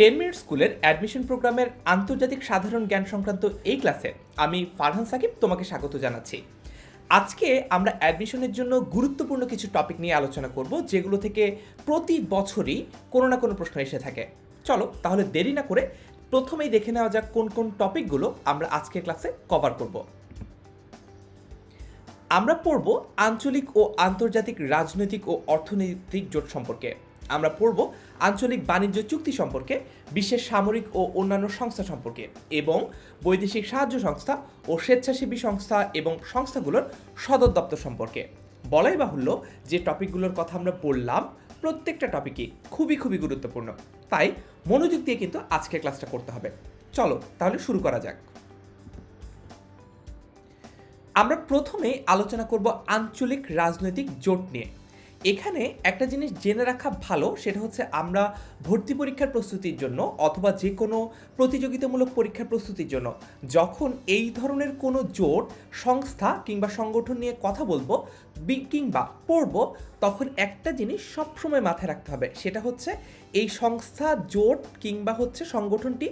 10 minute স্কুলের admission প্রোগ্রামের আন্তর্জাতিক সাধারণ জ্ঞান সংক্রান্ত এই ক্লাসে আমি ফারহান সাকিব তোমাকে স্বাগত জানাচ্ছি। আজকে আমরা অ্যাডমিশনের জন্য গুরুত্বপূর্ণ কিছু টপিক নিয়ে আলোচনা করব, যেগুলো থেকে প্রতি বছরই কোনো না কোনো প্রশ্ন এসে থাকে। চলো তাহলে দেরি না করে প্রথমেই দেখে নেওয়া যাক কোন কোন টপিকগুলো আমরা আজকের ক্লাসে কভার করব। আমরা পড়ব আঞ্চলিক ও আন্তর্জাতিক রাজনৈতিক ও অর্থনৈতিক জোট সম্পর্কে, আমরা পড়ব আঞ্চলিক বাণিজ্য চুক্তি সম্পর্কে, বিশ্বের সামরিক ও অন্যান্য সংস্থা সম্পর্কে এবং বৈদেশিক সাহায্য সংস্থা ও স্বেচ্ছাসেবী সংস্থা এবং সংস্থাগুলোর সদর দপ্তর সম্পর্কে। বলাই বাহুল্য যে টপিকগুলোর কথা আমরা বললাম প্রত্যেকটা টপিকই খুবই গুরুত্বপূর্ণ, তাই মনোযোগ দিয়ে কিন্তু আজকের ক্লাসটা করতে হবে। চলো তাহলে শুরু করা যাক। আমরা প্রথমে আলোচনা করব আঞ্চলিক রাজনৈতিক জোট নিয়ে। এখানে একটা জিনিস জেনে রাখা ভালো, সেটা হচ্ছে আমরা ভর্তি পরীক্ষার প্রস্তুতির জন্য অথবা যে কোনো প্রতিযোগিতামূলক পরীক্ষার প্রস্তুতির জন্য যখন এই ধরনের কোনো জোট, সংস্থা কিংবা সংগঠন নিয়ে কথা বলবো কিংবা পড়বো, তখন একটা জিনিস সবসময় মাথায় রাখতে হবে, সেটা হচ্ছে এই সংস্থা, জোট কিংবা হচ্ছে সংগঠনটি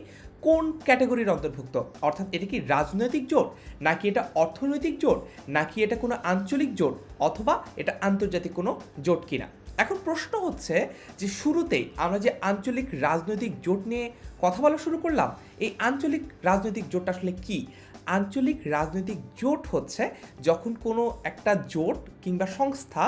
কোন ক্যাটাগরির অন্তর্ভুক্ত। অর্থাৎ এটা কি রাজনৈতিক জোট, নাকি এটা অর্থনৈতিক জোট, নাকি এটা কোনো আঞ্চলিক জোট, অথবা এটা আন্তর্জাতিক কোনো জোট কিনা। এখন প্রশ্ন হচ্ছে যে শুরুতেই আমরা যে আঞ্চলিক রাজনৈতিক জোট নিয়ে কথা বলা শুরু করলাম, এই আঞ্চলিক রাজনৈতিক জোটটা আসলে কি? আঞ্চলিক রাজনৈতিক জোট হচ্ছে যখন কোনো একটা জোট কিংবা সংস্থা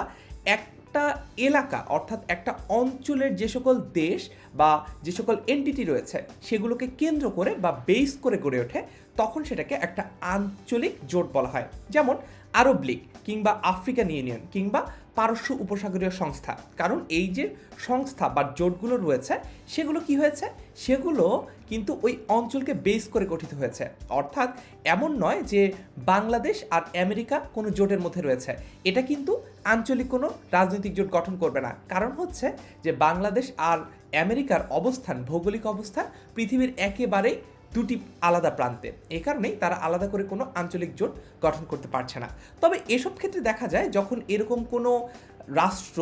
একটা এলাকা অর্থাৎ একটা অঞ্চলের যে সকল দেশ বা যে সকল এন্টিটি রয়েছে সেগুলোকে কেন্দ্র করে বা বেস করে গড়ে ওঠে, তখন সেটাকে একটা আঞ্চলিক জোট বলা হয়। যেমন আরব লীগ কিংবা আফ্রিকান ইউনিয়ন কিংবা পারস্য উপসাগরীয় সংস্থা। কারণ এই যে সংস্থা বা জোটগুলো রয়েছে সেগুলো কি হয়েছে, সেগুলো কিন্তু ওই অঞ্চলকে বেস করে গঠিত হয়েছে। অর্থাৎ এমন নয় যে বাংলাদেশ আর আমেরিকা কোনো জোটের মধ্যে রয়েছে, এটা কিন্তু আঞ্চলিক কোনো রাজনৈতিক জোট গঠন করবে না। কারণ হচ্ছে যে বাংলাদেশ আর আমেরিকার অবস্থান, ভৌগোলিক অবস্থান পৃথিবীর একেবারেই দুটি আলাদা প্রান্তে, এই কারণেই তারা আলাদা করে কোনো আঞ্চলিক জোট গঠন করতে পারছে না। তবে এসব ক্ষেত্রে দেখা যায় যখন এরকম কোনো রাষ্ট্র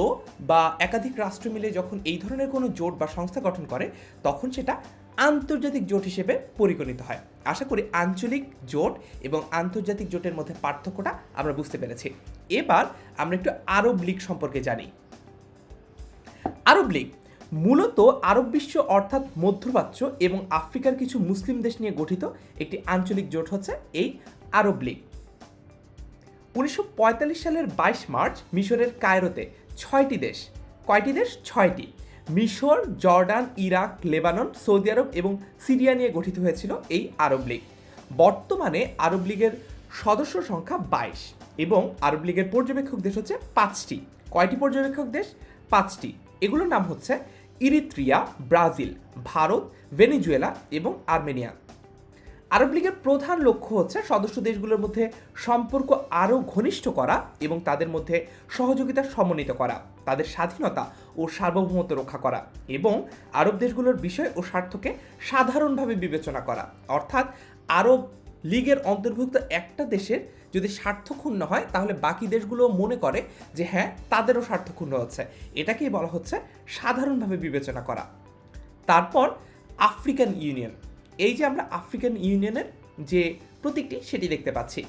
বা একাধিক রাষ্ট্র মিলে যখন এই ধরনের কোনো জোট বা সংস্থা গঠন করে, তখন সেটা আন্তর্জাতিক জোট হিসেবে পরিগণিত হয়। আশা করি আঞ্চলিক জোট এবং আন্তর্জাতিক জোটের মধ্যে পার্থক্যটা আমরা বুঝতে পেরেছি। এবার আমরা একটু আরব লীগ সম্পর্কে জানি। আরব লীগ মূলত আরব বিশ্ব অর্থাৎ মধ্যপ্রাচ্য এবং আফ্রিকার কিছু মুসলিম দেশ নিয়ে গঠিত একটি আঞ্চলিক জোট হচ্ছে এই আরব লীগ। 1945 সালের 22 মার্চ মিশরের কায়রোতে 6টি দেশ, কয়টি দেশ? 6টি, মিশর, জর্ডান, ইরাক, লেবানন, সৌদি আরব এবং সিরিয়া নিয়ে গঠিত হয়েছিল এই আরব লীগ। বর্তমানে আরব লীগের সদস্য সংখ্যা 22 এবং আরব লীগের পর্যবেক্ষক দেশ হচ্ছে 5টি। কয়টি পর্যবেক্ষক দেশ? 5টি। এগুলোর নাম হচ্ছে ইরিত্রিয়া, ব্রাজিল, ভারত, ভেনেজুয়েলা এবং আর্মেনিয়া। আরব লীগের প্রধান লক্ষ্য হচ্ছে সদস্য দেশগুলোর মধ্যে সম্পর্ক আরও ঘনিষ্ঠ করা এবং তাদের মধ্যে সহযোগিতা সমন্বিত করা, তাদের স্বাধীনতা ও সার্বভৌমত্ব রক্ষা করা এবং আরব দেশগুলোর বিষয় ও স্বার্থকে সাধারণভাবে বিবেচনা করা। অর্থাৎ আরব লীগের অন্তর্ভুক্ত একটা দেশের যদি স্বার্থ ক্ষুণ্ণ হয়, তাহলে বাকি দেশগুলো মনে করে যে হ্যাঁ, তাদেরও স্বার্থ ক্ষুণ্ণ হচ্ছে, এটাকেই বলা হচ্ছে সাধারণভাবে বিবেচনা করা। তারপর আফ্রিকান ইউনিয়ন। এই যে আমরা আফ্রিকান ইউনিয়নের যে প্রতীকটি সেটি দেখতে পাচ্ছি,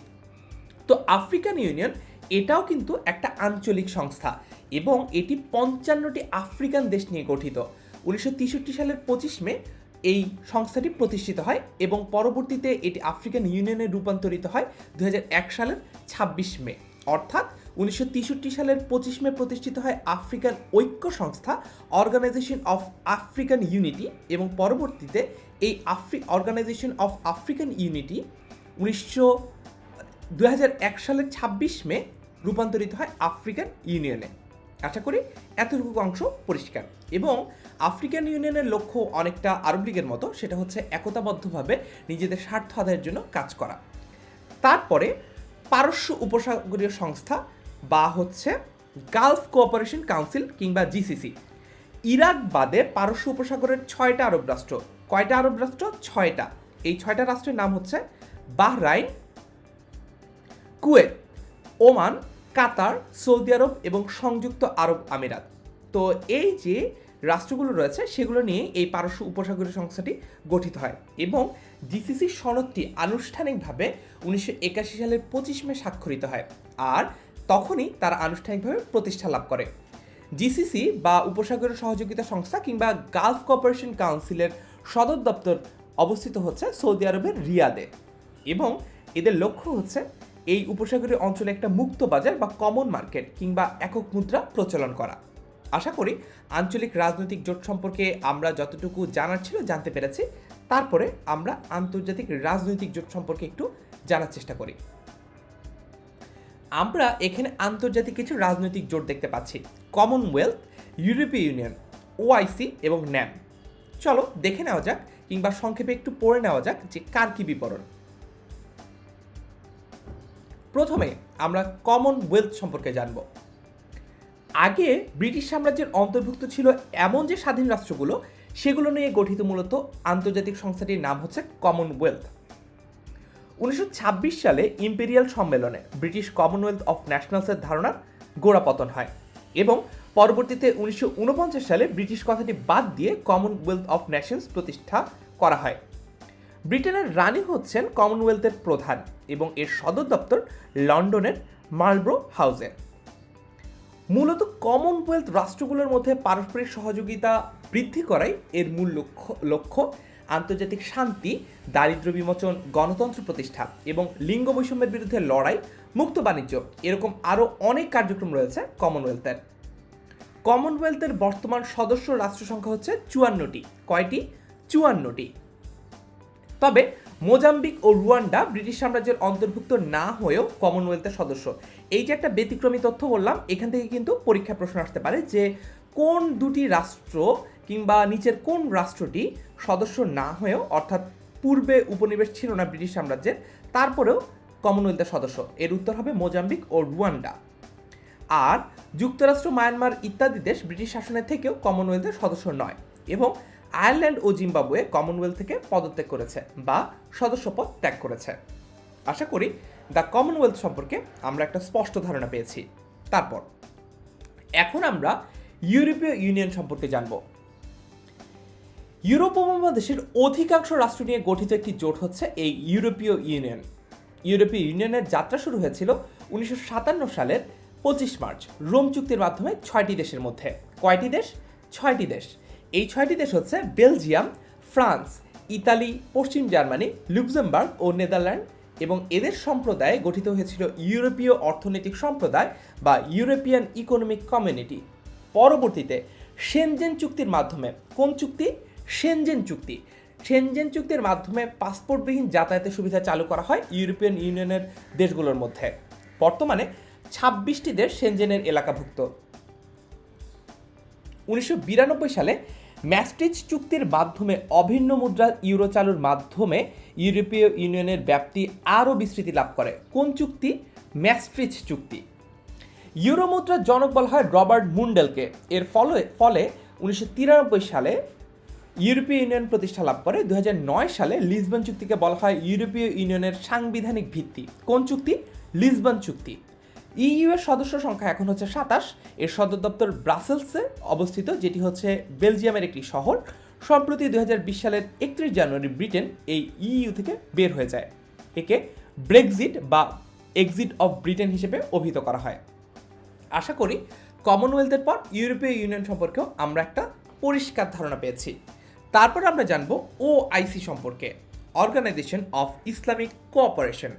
তো আফ্রিকান ইউনিয়ন এটাও কিন্তু একটা আঞ্চলিক সংস্থা এবং এটি 55টি আফ্রিকান দেশ নিয়ে গঠিত। 1963 সালের 25 মে এই সংস্থাটি প্রতিষ্ঠিত হয় এবং পরবর্তীতে এটি আফ্রিকান ইউনিয়নে রূপান্তরিত হয় 2001 সালের 26 মে। অর্থাৎ 1963 সালের 25 মে প্রতিষ্ঠিত হয় আফ্রিকান ঐক্য সংস্থা, অর্গানাইজেশন অফ আফ্রিকান ইউনিটি, এবং পরবর্তীতে এই অর্গানাইজেশন অফ আফ্রিকান ইউনিটি 2001 সালের 26 মে রূপান্তরিত হয় আফ্রিকান ইউনিয়নে। আশা করি এতটুকু অংশ পরিষ্কার। এবং আফ্রিকান ইউনিয়নের লক্ষ্য অনেকটা আরব লীগের মতো, সেটা হচ্ছে একতাবদ্ধভাবে নিজেদের স্বার্থ আদায়ের জন্য কাজ করা। তারপরে পারস্য উপসাগরীয় সংস্থা বা হচ্ছে গালফ কোঅপারেশন কাউন্সিল কিংবা জিসিসি। ইরাক বাদে পারস্য উপসাগরের 6টা আরব রাষ্ট্র। কয়টা আরব রাষ্ট্র? 6টা। এই 6টা রাষ্ট্রের নাম হচ্ছে বাহরাইন, কুয়েত, ওমান, কাতার, সৌদি আরব এবং সংযুক্ত আরব আমিরাত। তো এই যে রাষ্ট্রগুলো রয়েছে সেগুলো নিয়ে এই পারস্য উপসাগরীয় সংস্থাটি গঠিত হয় এবং জিসিসি সনদটি আনুষ্ঠানিকভাবে 1981 সালের 25 মে স্বাক্ষরিত হয় আর তখনই তারা আনুষ্ঠানিকভাবে প্রতিষ্ঠা লাভ করে। জিসিসি বা উপসাগরীয় সহযোগিতা সংস্থা কিংবা গালফ কোঅপারেশন কাউন্সিলের সদর দপ্তর অবস্থিত হচ্ছে সৌদি আরবের রিয়াদে এবং এদের লক্ষ্য হচ্ছে এই উপসাগরীয় অঞ্চলে একটা মুক্ত বাজার বা কমন মার্কেট কিংবা একক মুদ্রা প্রচলন করা। আশা করি আঞ্চলিক রাজনৈতিক জোট সম্পর্কে আমরা যতটুকু জানার ছিল জানতে পেরেছি। তারপরে আমরা আন্তর্জাতিক রাজনৈতিক জোট সম্পর্কে একটু জানার চেষ্টা করি। আমরা এখানে আন্তর্জাতিক কিছু রাজনৈতিক জোট দেখতে পাচ্ছি: কমনওয়েলথ, ইউরোপীয় ইউনিয়ন, ওআইসি এবং ন্যাম। চলো দেখে নেওয়া যাক কিংবা সংক্ষেপে একটু পড়ে নেওয়া যাক যে কার কি বিবরণ। প্রথমে আমরা কমনওয়েলথ সম্পর্কে জানব। আগে ব্রিটিশ সাম্রাজ্যের অন্তর্ভুক্ত ছিল এমন যে স্বাধীন রাষ্ট্রগুলো, সেগুলো নিয়ে গঠিত মূলত আন্তর্জাতিক সংস্থাটির নাম হচ্ছে কমনওয়েলথ। 1926 সালে ইম্পেরিয়াল সম্মেলনে ব্রিটিশ কমনওয়েলথ অফ ন্যাশনালসের ধারণার গোড়াপতন হয় এবং পরবর্তীতে 1949 সালে ব্রিটিশ কথাটি বাদ দিয়ে কমনওয়েলথ অফ নেশনস প্রতিষ্ঠা করা হয়। ব্রিটেনের রানী হচ্ছেন কমনওয়েলথের প্রধান এবং এর সদর দপ্তর লন্ডনের মার্লব্রো হাউসে। মূলত কমনওয়েলথ রাষ্ট্রগুলোর মধ্যে পারস্পরিক সহযোগিতা বৃদ্ধি করাই এর মূল লক্ষ্য। আন্তর্জাতিক শান্তি, দারিদ্র্য বিমোচন, গণতন্ত্র প্রতিষ্ঠা এবং লিঙ্গ বৈষম্যের বিরুদ্ধে লড়াই, মুক্ত বাণিজ্য, এরকম আরও অনেক কার্যক্রম রয়েছে কমনওয়েলথের। কমনওয়েলথের বর্তমান সদস্য রাষ্ট্র সংখ্যা হচ্ছে 54টি। কয়টি? 54টি। তবে মোজাম্বিক ও রুয়ান্ডা ব্রিটিশ সাম্রাজ্যের অন্তর্ভুক্ত না হয়েও কমনওয়েলথের সদস্য। এই যে একটা ব্যতিক্রমী তথ্য বললাম, এখান থেকে কিন্তু পরীক্ষা প্রশ্ন আসতে পারে যে কোন দুটি রাষ্ট্র কিংবা নিচের কোন রাষ্ট্রটি সদস্য না হয়েও, অর্থাৎ পূর্বে উপনিবেশ ছিল না ব্রিটিশ সাম্রাজ্যের, তারপরেও কমনওয়েলথের সদস্য। এর উত্তর হবে মোজাম্বিক ও রুয়ান্ডা। আর যুক্তরাষ্ট্র, মায়ানমার ইত্যাদি দেশ ব্রিটিশ শাসনের থেকেও কমনওয়েলথের সদস্য নয় এবং আয়ারল্যান্ড ও জিম্বাবুয়ে কমনওয়েলথ থেকে পদত্যাগ করেছে বা সদস্যপদ ত্যাগ করেছে। আশা করি দ্য কমনওয়েলথ সম্পর্কে আমরা একটা স্পষ্ট ধারণা পেয়েছি। তারপর এখন আমরা ইউরোপীয় ইউনিয়ন সম্পর্কে জানব। ইউরোপ উপমহাদেশের অধিকাংশ রাষ্ট্র নিয়ে গঠিত একটি জোট হচ্ছে এই ইউরোপীয় ইউনিয়ন। ইউরোপীয় ইউনিয়নের যাত্রা শুরু হয়েছিল 1957 সালের 25 মার্চ রোম চুক্তির মাধ্যমে 6টি দেশের মধ্যে। কয়টি দেশ? 6টি দেশ। এই 6টি দেশ হচ্ছে বেলজিয়াম, ফ্রান্স, ইতালি, পশ্চিম জার্মানি, লুক্সেমবার্গ ও নেদারল্যান্ড এবং এদের সম্প্রদায়ে গঠিত হয়েছিল ইউরোপীয় অর্থনৈতিক সম্প্রদায় বা ইউরোপিয়ান ইকোনমিক কমিউনিটি। পরবর্তীতে শেনজেন চুক্তির মাধ্যমে, কোন চুক্তি? শেনজেন চুক্তি। শেনজেন চুক্তির মাধ্যমে পাসপোর্টবিহীন যাতায়াতের সুবিধা চালু করা হয় ইউরোপিয়ান ইউনিয়নের দেশগুলোর মধ্যে। বর্তমানে 26টি দেশ শেনজেনের এলাকাভুক্ত। 1992 সালে ম্যাস্ট্রিচ চুক্তির মাধ্যমে অভিন্ন মুদ্রা ইউরো চালুর মাধ্যমে ইউরোপীয় ইউনিয়নের ব্যাপ্তি আরও বিস্তৃতি লাভ করে। কোন চুক্তি? ম্যাস্ট্রিচ চুক্তি। ইউরো মুদ্রার জনক বলা হয় রবার্ট মুন্ডেলকে। এর ফলে 1993 সালে ইউরোপীয় ইউনিয়ন প্রতিষ্ঠা লাভ করে। 2009 সালে লিসবন চুক্তিকে বলা হয় ইউরোপীয় ইউনিয়নের সাংবিধানিক ভিত্তি। কোন চুক্তি? লিসবন চুক্তি। ইইউ এর সদস্য সংখ্যা এখন হচ্ছে 27। এর সদর দপ্তর ব্রাসেলসে অবস্থিত, যেটি হচ্ছে বেলজিয়ামের একটি শহর। সম্প্রতি 2020 সালের 31 জানুয়ারি ব্রিটেন এই ইইউ থেকে বের হয়ে যায়। একে ব্রেক্সিট বা এক্সিট অফ ব্রিটেন হিসেবে অভিহিত করা হয়। আশা করি কমনওয়েলথের পর ইউরোপীয় ইউনিয়ন সম্পর্কেও আমরা একটা পরিষ্কার ধারণা পেয়েছি। তারপর আমরা জানব ওআইসি সম্পর্কে, অর্গানাইজেশন অফ ইসলামিক কোঅপারেশন।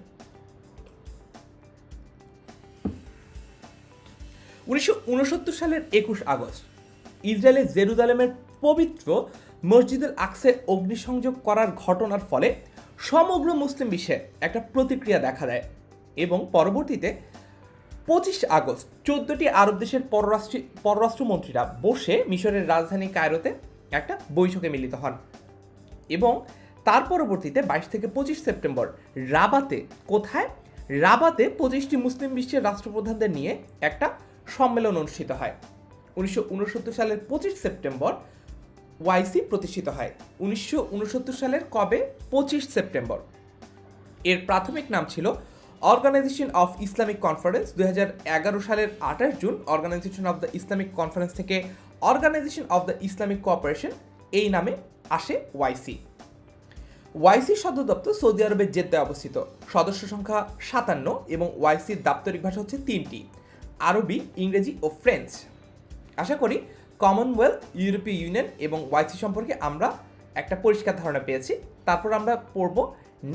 1969 সালের 21 আগস্ট ইসরায়েলের জেরুজালেমের পবিত্র মসজিদুল আকসায় অগ্নিসংযোগ করার ঘটনার ফলে সমগ্র মুসলিম বিশ্বে একটা প্রতিক্রিয়া দেখা দেয় এবং পরবর্তীতে 25 আগস্ট 14টি আরব দেশের পররাষ্ট্রমন্ত্রীরা বসে মিশরের রাজধানী কায়রোতে একটা বৈঠকে মিলিত হন এবং তার পরবর্তীতে 22 থেকে 25 সেপ্টেম্বর রাবাতে, কোথায়? রাবাতে 25টি মুসলিম বিশ্বের রাষ্ট্রপ্রধানদের নিয়ে একটা সম্মেলন অনুষ্ঠিত হয়। 1969 সালের 25 সেপ্টেম্বর ওআইসি প্রতিষ্ঠিত হয়। 1969 সালের কবে? 25 সেপ্টেম্বর। এর প্রাথমিক নাম ছিল অর্গানাইজেশন অফ ইসলামিক কনফারেন্স। 2011 সালের 28 June organisation of the Islamic conference থেকে organisation of the Islamic cooperation, এই নামে আসে ওয়াইসি। ওয়াইসির সদর দপ্তর সৌদি আরবের জেদ্দায় অবস্থিত। সদস্য সংখ্যা 57 এবং ওয়াইসির দাপ্তরিক ভাষা হচ্ছে 3টি: আরবি, ইংরেজি ও ফ্রেঞ্চ। আশা করি কমনওয়েলথ, ইউরোপীয় ইউনিয়ন এবং ওয়াইসি সম্পর্কে আমরা একটা পরিষ্কার ধারণা পেয়েছি। তারপর আমরা পড়ব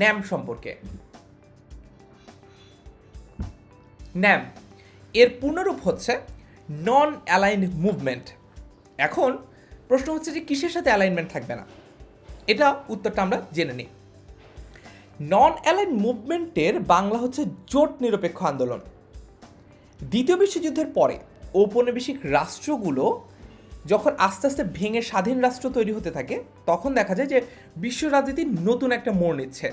ন্যাম সম্পর্কে। ন্যাম এর পূর্ণরূপ হচ্ছে নন অ্যালাইন্ড মুভমেন্ট। এখন প্রশ্ন হচ্ছে যে কিসের সাথে অ্যালাইনমেন্ট থাকবে না, এটা উত্তরটা আমরা জেনে নিই। নন অ্যালাইন্ড মুভমেন্টের বাংলা হচ্ছে জোট নিরপেক্ষ আন্দোলন। দ্বিতীয় বিশ্বযুদ্ধের পরে ঔপনিবেশিক রাষ্ট্রগুলো যখন আস্তে আস্তে ভেঙে স্বাধীন রাষ্ট্র তৈরি হতে থাকে, তখন দেখা যায় যে বিশ্ব রাজনীতি নতুন একটা মোড় নিচ্ছে।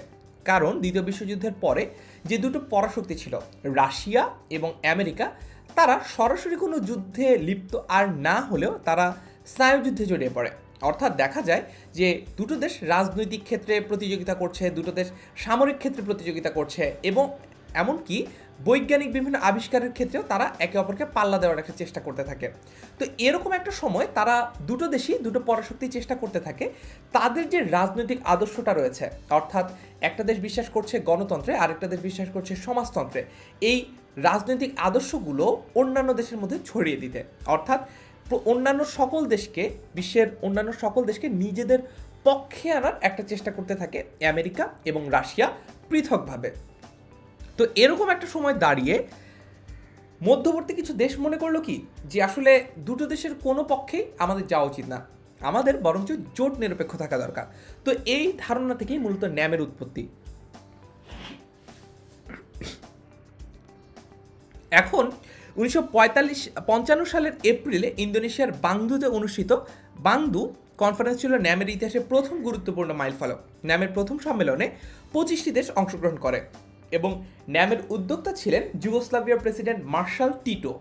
কারণ দ্বিতীয় বিশ্বযুদ্ধের পরে যে দুটো পরাশক্তি ছিল, রাশিয়া এবং আমেরিকা, তারা সরাসরি কোনো যুদ্ধে লিপ্ত আর না হলেও তারা স্নায়ুযুদ্ধে জড়িয়ে পড়ে। অর্থাৎ দেখা যায় যে দুটো দেশ রাজনৈতিক ক্ষেত্রে প্রতিযোগিতা করছে, দুটো দেশ সামরিক ক্ষেত্রে প্রতিযোগিতা করছে, এবং এমনকি বৈজ্ঞানিক বিভিন্ন আবিষ্কারের ক্ষেত্রেও তারা একে অপরকে পাল্লা দেওয়ার একটা চেষ্টা করতে থাকে। তো এরকম একটা সময় তারা দুটো দেশই, দুটো পরাশক্তি চেষ্টা করতে থাকে তাদের যে রাজনৈতিক আদর্শটা রয়েছে, অর্থাৎ একটা দেশ বিশ্বাস করছে গণতন্ত্রে, আরেকটা দেশ বিশ্বাস করছে সমাজতন্ত্রে, এই রাজনৈতিক আদর্শগুলো অন্যান্য দেশের মধ্যে ছড়িয়ে দিতে, অর্থাৎ অন্যান্য সকল দেশকে, বিশ্বের অন্যান্য সকল দেশকে নিজেদের পক্ষে আনার একটা চেষ্টা করতে থাকে আমেরিকা এবং রাশিয়া পৃথকভাবে। তো এরকম একটা সময় দাঁড়িয়ে মধ্যবর্তী কিছু দেশ মনে করলো কি, যে আসলে দুটো দেশের কোনো পক্ষেই আমাদের যাওয়া উচিত না, আমাদের বরঞ্চ জোট নিরপেক্ষ থাকা দরকার। তো এই ধারণা থেকেই মূলত ন্যামের উৎপত্তি। এখন 1955 সালের এপ্রিলে ইন্দোনেশিয়ার বাংদুতে অনুষ্ঠিত বাংদু কনফারেন্স ছিল ন্যামের ইতিহাসে প্রথম গুরুত্বপূর্ণ মাইলফলক। ন্যামের প্রথম সম্মেলনে 25টি দেশ অংশগ্রহণ করে এবং ন্যামের উদ্যোক্তা ছিলেন যুগোস্লাভিয়ার প্রেসিডেন্ট মার্শাল টিটো,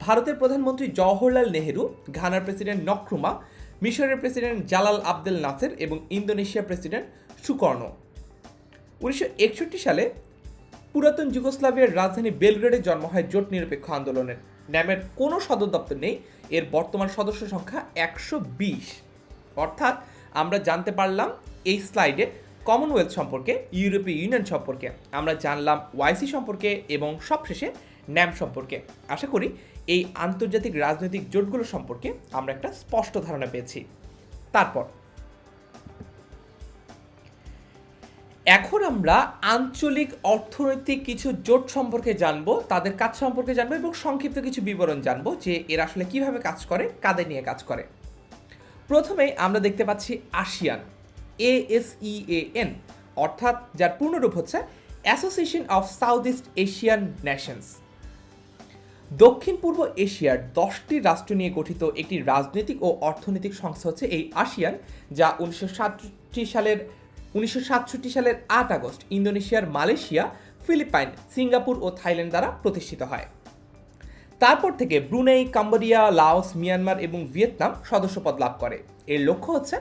ভারতের প্রধানমন্ত্রী জওহরলাল নেহেরু, ঘানার প্রেসিডেন্ট নক্রুমা, মিশরের প্রেসিডেন্ট জালাল আবদেল নাসের এবং ইন্দোনেশিয়ার প্রেসিডেন্ট সুকর্ণ। 1961 সালে পুরাতন যুগোস্লাভিয়ার রাজধানী বেলগ্রেডে জন্ম হয় জোট নিরপেক্ষ আন্দোলনের। ন্যামের কোনো সদর দপ্তর নেই, এর বর্তমান সদস্য সংখ্যা 120। অর্থাৎ আমরা জানতে পারলাম এই স্লাইডে কমনওয়েলথ সম্পর্কে, ইউরোপীয় ইউনিয়ন সম্পর্কে, আমরা জানলাম ওয়াইসি সম্পর্কে এবং সবশেষে ন্যাম সম্পর্কে। আশা করি এই আন্তর্জাতিক রাজনৈতিক জোটগুলো সম্পর্কে আমরা একটা স্পষ্ট ধারণা পেয়েছি। তারপর এখন আমরা আঞ্চলিক অর্থনৈতিক কিছু জোট সম্পর্কে জানবো, তাদের কাজ সম্পর্কে জানবো এবং সংক্ষিপ্ত কিছু বিবরণ জানবো যে এরা আসলে কিভাবে কাজ করে, কাদের নিয়ে কাজ করে। প্রথমেই আমরা দেখতে পাচ্ছি আসিয়ান, ASEAN, অর্থাৎ যার পূর্ণরূপ হচ্ছে association of south east Asian Nations. দক্ষিণ পূর্ব এশিয়ার 10টি রাষ্ট্র নিয়ে গঠিত একটি রাজনৈতিক ও অর্থনৈতিক সংস্থা হচ্ছে এই আসিয়ান, যা 1967 সালের 8 আগস্ট ইন্দোনেশিয়ার মালয়েশিয়া, ফিলিপাইন, সিঙ্গাপুর ও থাইল্যান্ড দ্বারা প্রতিষ্ঠিত হয়। তারপর থেকে ব্রুনেই, কম্বোডিয়া, লাওস, মিয়ানমার এবং ভিয়েতনাম সদস্যপদ লাভ করে। এর লক্ষ্য হচ্ছে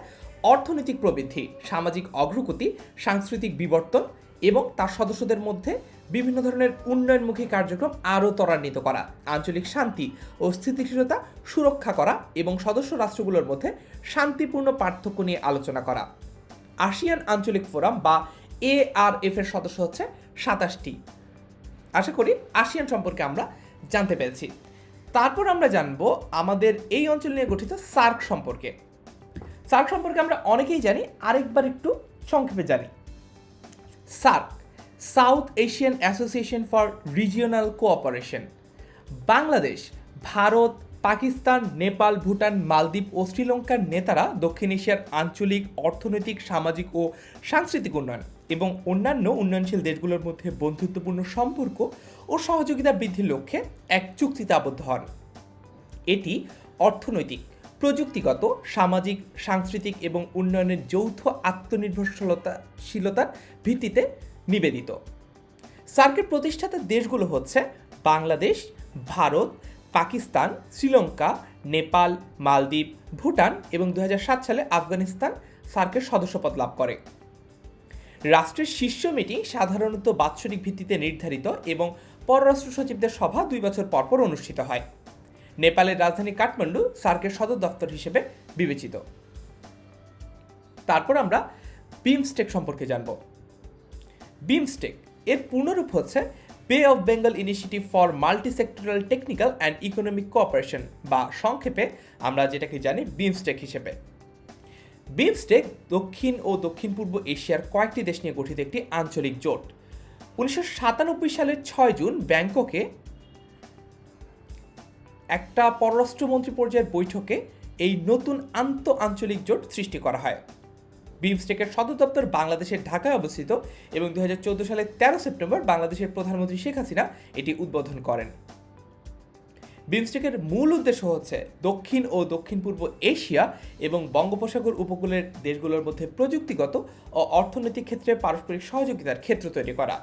অর্থনৈতিক প্রবৃদ্ধি, সামাজিক অগ্রগতি, সাংস্কৃতিক বিবর্তন এবং তার সদস্যদের মধ্যে বিভিন্ন ধরনের উন্নয়নমুখী কার্যক্রম আরও ত্বরান্বিত করা, আঞ্চলিক শান্তি ও স্থিতিশীলতা সুরক্ষা করা এবং সদস্য রাষ্ট্রগুলোর মধ্যে শান্তিপূর্ণ পার্থক্য নিয়ে আলোচনা করা। আসিয়ান আঞ্চলিক ফোরাম বা ARF এর সদস্য হচ্ছে 27টি। আশা করি আসিয়ান সম্পর্কে আমরা জানতে পেরেছি। তারপর আমরা জানবো আমাদের এই অঞ্চল নিয়ে গঠিত সার্ক সম্পর্কে। সার্ক সম্পর্কে আমরা অনেকেই জানি, আরেকবার একটু সংক্ষেপে জানি। SAARC, south Asian association for regional cooperation. Bangladesh, Bharat, Pakistan, Nepal, Bhutan, মালদ্বীপ ও শ্রীলঙ্কার নেতারা দক্ষিণ এশিয়ার আঞ্চলিক অর্থনৈতিক, সামাজিক ও সাংস্কৃতিক উন্নয়ন এবং অন্যান্য উন্নয়নশীল দেশগুলোর মধ্যে বন্ধুত্বপূর্ণ সম্পর্ক ও সহযোগিতা বৃদ্ধির লক্ষ্যে এক চুক্তিতে আবদ্ধ হন। এটি অর্থনৈতিক, প্রযুক্তিগত, সামাজিক, সাংস্কৃতিক এবং উন্নয়নের যৌথ আত্মনির্ভরশীলতার ভিত্তিতে নিবেদিত। সার্কের প্রতিষ্ঠাতা দেশগুলো হচ্ছে বাংলাদেশ, ভারত, পাকিস্তান, শ্রীলঙ্কা, নেপাল, মালদ্বীপ, ভুটান এবং 2007 সালে আফগানিস্তান সার্কের সদস্যপদ লাভ করে। রাষ্ট্রের শীর্ষ মিটিং সাধারণত বাৎসরিক ভিত্তিতে নির্ধারিত এবং পররাষ্ট্র সচিবদের সভা 2 বছর পর পর অনুষ্ঠিত হয়। নেপালের রাজধানী কাঠমান্ডু সার্কের সদর দপ্তর হিসেবে বিবেচিত। তারপর আমরা বিমস্টেক সম্পর্কে জানব। বিমস্টেক এর পূর্ণরূপ হচ্ছে বে of Bengal initiative for multi sectoral technical and economic cooperation, বা সংক্ষেপে আমরা যেটাকে জানি বিমস্টেক হিসেবে। বিমস্টেক দক্ষিণ ও দক্ষিণ পূর্ব এশিয়ার কয়েকটি দেশ নিয়ে গঠিত একটি আঞ্চলিক জোট। 1997 সালের 6 জুন ব্যাংককে একটা পররাষ্ট্রমন্ত্রী পর্যায়ের বৈঠকে এই নতুন আঞ্চলিক জোট সৃষ্টি করা হয়। বিমস্টেকের সদর দপ্তর বাংলাদেশের ঢাকায় অবস্থিত এবং 2014 সালের 13 সেপ্টেম্বর বাংলাদেশের প্রধানমন্ত্রী শেখ হাসিনা এটি উদ্বোধন করেন। বিমস্টেকের মূল উদ্দেশ্য হচ্ছে দক্ষিণ ও দক্ষিণ পূর্ব এশিয়া এবং বঙ্গোপসাগর উপকূলের দেশগুলোর মধ্যে প্রযুক্তিগত ও অর্থনৈতিক ক্ষেত্রে পারস্পরিক সহযোগিতার ক্ষেত্র তৈরি করা।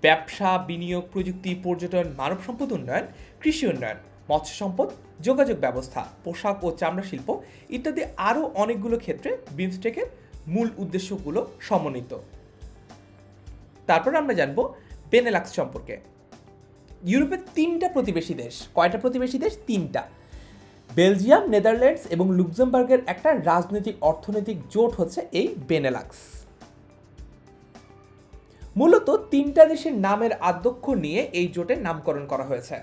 ব্যবসা, বিনিয়োগ, প্রযুক্তি, পর্যটন, মানব সম্পদ উন্নয়ন, কৃষি উন্নয়ন, মৎস্য সম্পদ, যোগাযোগ ব্যবস্থা, পোশাক ও চামড়া শিল্প ইত্যাদি আরও অনেকগুলো ক্ষেত্রে বিমস্টেকের মূল উদ্দেশ্যগুলো সমন্বিত। তারপর আমরা জানব বেনেলাক্স সম্পর্কে। ইউরোপের 3টা প্রতিবেশী দেশ। কয়টা প্রতিবেশী দেশ? 3টা। বেলজিয়াম, নেদারল্যান্ডস এবং লুক্সেমবার্গের একটা রাজনৈতিক অর্থনৈতিক জোট হচ্ছে এই বেনেলাক্স। মূলত 3টা দেশের নামের আদ্যক্ষর নিয়ে এই জোটের নামকরণ করা হয়েছে।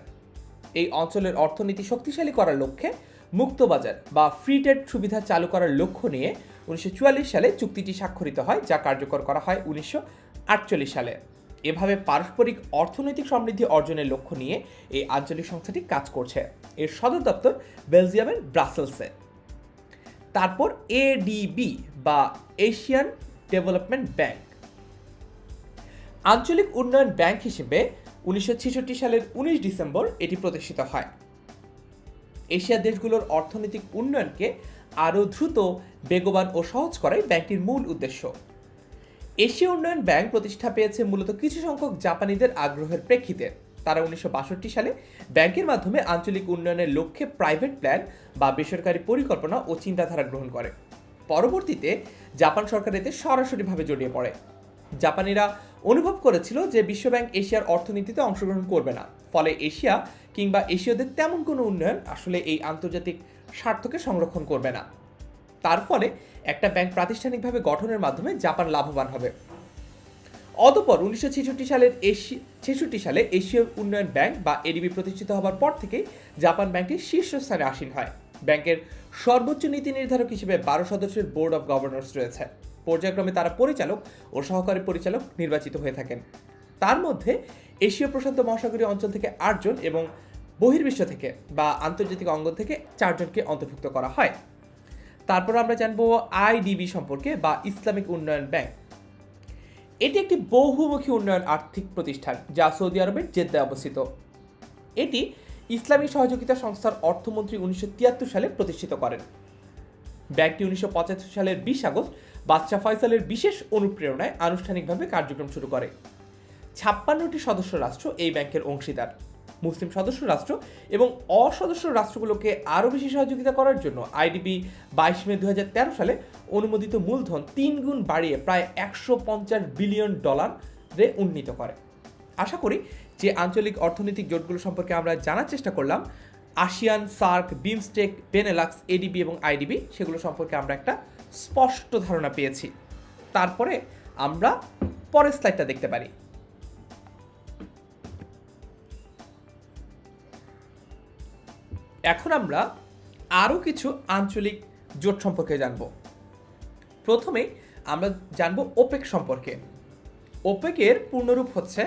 এই অঞ্চলের অর্থনীতি শক্তিশালী করার লক্ষ্যে মুক্তবাজার বা ফ্রি ট্রেড সুবিধা চালু করার লক্ষ্য নিয়ে 1944 সালে চুক্তিটি স্বাক্ষরিত হয়, যা কার্যকর করা হয় 1948 সালে। এভাবে পারস্পরিক অর্থনৈতিক সমৃদ্ধি অর্জনের লক্ষ্য নিয়ে এই আঞ্চলিক সংস্থাটি কাজ করছে। এর সদর দপ্তর বেলজিয়ামের ব্রাসেলসে। তারপর এডিবি বা এশিয়ান ডেভেলপমেন্ট ব্যাংক। আঞ্চলিক উন্নয়ন ব্যাংক হিসেবে 1966 সালের 19 ডিসেম্বর এটি প্রতিষ্ঠিত হয়। এশিয়ার দেশগুলোর অর্থনৈতিক উন্নয়নকে আরও দ্রুত, বেগবান ও সহজ করাই ব্যাংকটির মূল উদ্দেশ্য। এশীয় উন্নয়ন ব্যাংক প্রতিষ্ঠা পেয়েছে মূলত কিছু সংখ্যক জাপানিদের আগ্রহের প্রেক্ষিতে। তারা 1962 সালে ব্যাংকের মাধ্যমে আঞ্চলিক উন্নয়নের লক্ষ্যে প্রাইভেট প্ল্যান বা বেসরকারি পরিকল্পনা ও চিন্তাধারা গ্রহণ করে। পরবর্তীতে জাপান সরকার এতে সরাসরিভাবে জড়িয়ে পড়ে। জাপানিরা অনুভব করেছিল যে বিশ্বব্যাংক এশিয়ার অর্থনীতিতে অংশগ্রহণ করবে না, ফলে এশিয়া কিংবা এশীয়দের তেমন কোনো উন্নয়ন আসলে এই আন্তর্জাতিক স্বার্থকে সংরক্ষণ করবে না। তার ফলে একটা ব্যাংক প্রাতিষ্ঠানিকভাবে গঠনের মাধ্যমে জাপান লাভবান হবে। অতঃপর 1966 সালে এশীয় উন্নয়ন ব্যাংক বা এডিবি প্রতিষ্ঠিত হবার পর থেকেই জাপান ব্যাংকটি শীর্ষস্থানে আসীন হয়। ব্যাংকের সর্বোচ্চ নীতি নির্ধারক হিসেবে 12 সদস্যের বোর্ড অব গভর্নর্স রয়েছে। পর্যায়ক্রমে তারা পরিচালক ও সহকারী পরিচালক নির্বাচিত হয়ে থাকেন। তার মধ্যে এশীয় প্রশান্ত মহাসাগরীয় অঞ্চল থেকে 8 জন এবং বহির্বিশ্ব থেকে বা আন্তর্জাতিক অঙ্গন থেকে 4 জনকে অন্তর্ভুক্ত করা হয়। তারপর আমরা জানবো আইডিবি সম্পর্কে বা ইসলামিক উন্নয়ন ব্যাংক। এটি একটি বহুমুখী উন্নয়ন আর্থিক প্রতিষ্ঠান যা সৌদি আরবের জেদ্দায় অবস্থিত। এটি ইসলামী সহযোগিতা সংস্থার অর্থমন্ত্রী 1973 সালে প্রতিষ্ঠিত করেন। ব্যাংকটি 1975 সালের 20 আগস্ট বাদশাহ ফয়সালের বিশেষ অনুপ্রেরণায় আনুষ্ঠানিকভাবে কার্যক্রম শুরু করে। 56টি সদস্য রাষ্ট্র এই ব্যাংকের অংশীদার। মুসলিম সদস্য রাষ্ট্র এবং অসদস্য রাষ্ট্রগুলোকে আরও বেশি সহযোগিতা করার জন্য আইডিবি 22 মে 2013 সালে অনুমোদিত মূলধন 3 গুণ বাড়িয়ে প্রায় $150 বিলিয়ন উন্নীত করে। আশা করি যে আঞ্চলিক অর্থনৈতিক জোটগুলো সম্পর্কে আমরা জানার চেষ্টা করলাম, ASEAN, SAARC, BIMSTEC, Benelux, ADB এবং আইডিবি, সেগুলো সম্পর্কে আমরা একটা স্পষ্ট ধারণা পেয়েছি। তারপরে আমরা পরের স্লাইডটা দেখতে পারি। এখন আমরা আরও কিছু আঞ্চলিক জোট সম্পর্কে জানব। প্রথমে আমরা জানব ওপেক সম্পর্কে। ওপেকের পূর্ণরূপ হচ্ছে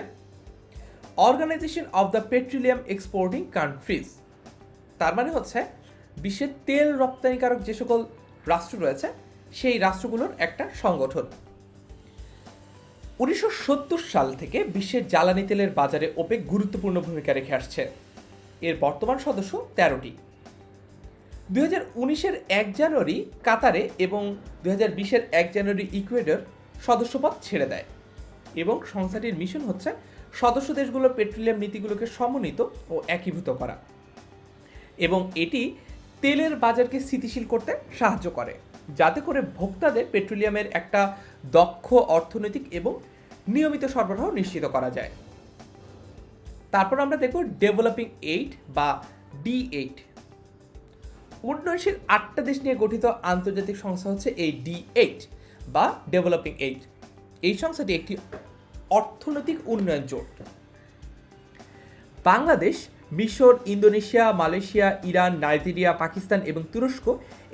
organisation of the petroleum exporting countries. তার মানে হচ্ছে বিশ্বের তেল রপ্তানিকারক যে সকল রাষ্ট্র রয়েছে সেই রাষ্ট্রগুলোর একটা সংগঠন। 1970 সাল থেকে বিশ্বের জ্বালানি তেলের বাজারে ওপেক গুরুত্বপূর্ণ ভূমিকা রেখে আসছে। এর বর্তমান সদস্য 13টি। 2019-এর 1 জানুয়ারি কাতারে এবং 2020-এর 1 জানুয়ারি ইকুয়েডর সদস্যপদ ছেড়ে দেয় এবং সংস্থাটির মিশন হচ্ছে সদস্য দেশগুলোর পেট্রোলিয়াম নীতিগুলোকে সমন্বিত ও একীভূত করা, এবং এটি তেলের বাজারকে স্থিতিশীল করতে সাহায্য করে যাতে করে ভোক্তাদের পেট্রোলিয়ামের একটা দক্ষ অর্থনৈতিক এবং নিয়মিত সরবরাহ নিশ্চিত করা যায়। তারপর আমরা দেখব ডেভেলপিং এইড বা D8। উন্নয়নশীল 8টা দেশ নিয়ে গঠিত আন্তর্জাতিক সংস্থা হচ্ছে এই D8 বা ডেভেলপিং এইড। এই সংস্থাটি একটি অর্থনৈতিক উন্নয়ন জোট। বাংলাদেশ, মিশর, Indonesia, Malaysia, Iran, Nigeria, Pakistan এবং তুরস্ক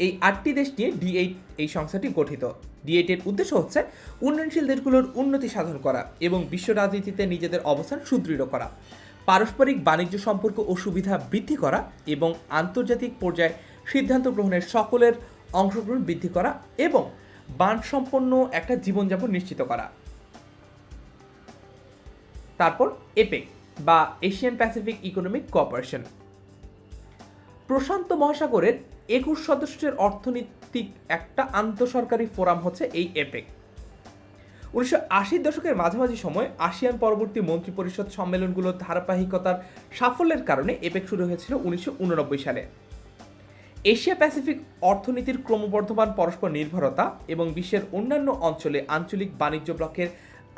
এই 8টি দেশ নিয়ে D8 এই সংস্থাটি গঠিত। D8 এর উদ্দেশ্য হচ্ছে উন্নয়নশীল দেশগুলোর উন্নতি সাধন করা এবং বিশ্ব রাজনীতিতে নিজেদের অবস্থান সুদৃঢ় করা, পারস্পরিক বাণিজ্য সম্পর্ক ও সুবিধা বৃদ্ধি করা এবং আন্তর্জাতিক পর্যায়ে সিদ্ধান্ত গ্রহণের সকলের অংশগ্রহণ বৃদ্ধি করা এবং মানসম্পন্ন একটা জীবনযাপন নিশ্চিত করা। তারপর এপেক বা এশিয়ান প্যাসিফিক ইকোনমিক কোঅপারেশন, প্রশান্ত মহাসাগরের 21 সদস্যের অর্থনৈতিক একটা আন্তঃসরকারি ফোরাম হচ্ছে এই এপেক। 1980 দশকের মাঝামাঝি সময় আসিয়ান পরবর্তী মন্ত্রিপরিষদ সম্মেলনগুলোর ধারাবাহিকতার সাফল্যের কারণে এপেক শুরু হয়েছিল 1989 সালে। এশিয়া প্যাসিফিক অর্থনীতির ক্রমবর্ধমান পরস্পর নির্ভরতা এবং বিশ্বের অন্যান্য অঞ্চলে আঞ্চলিক বাণিজ্য ব্লকের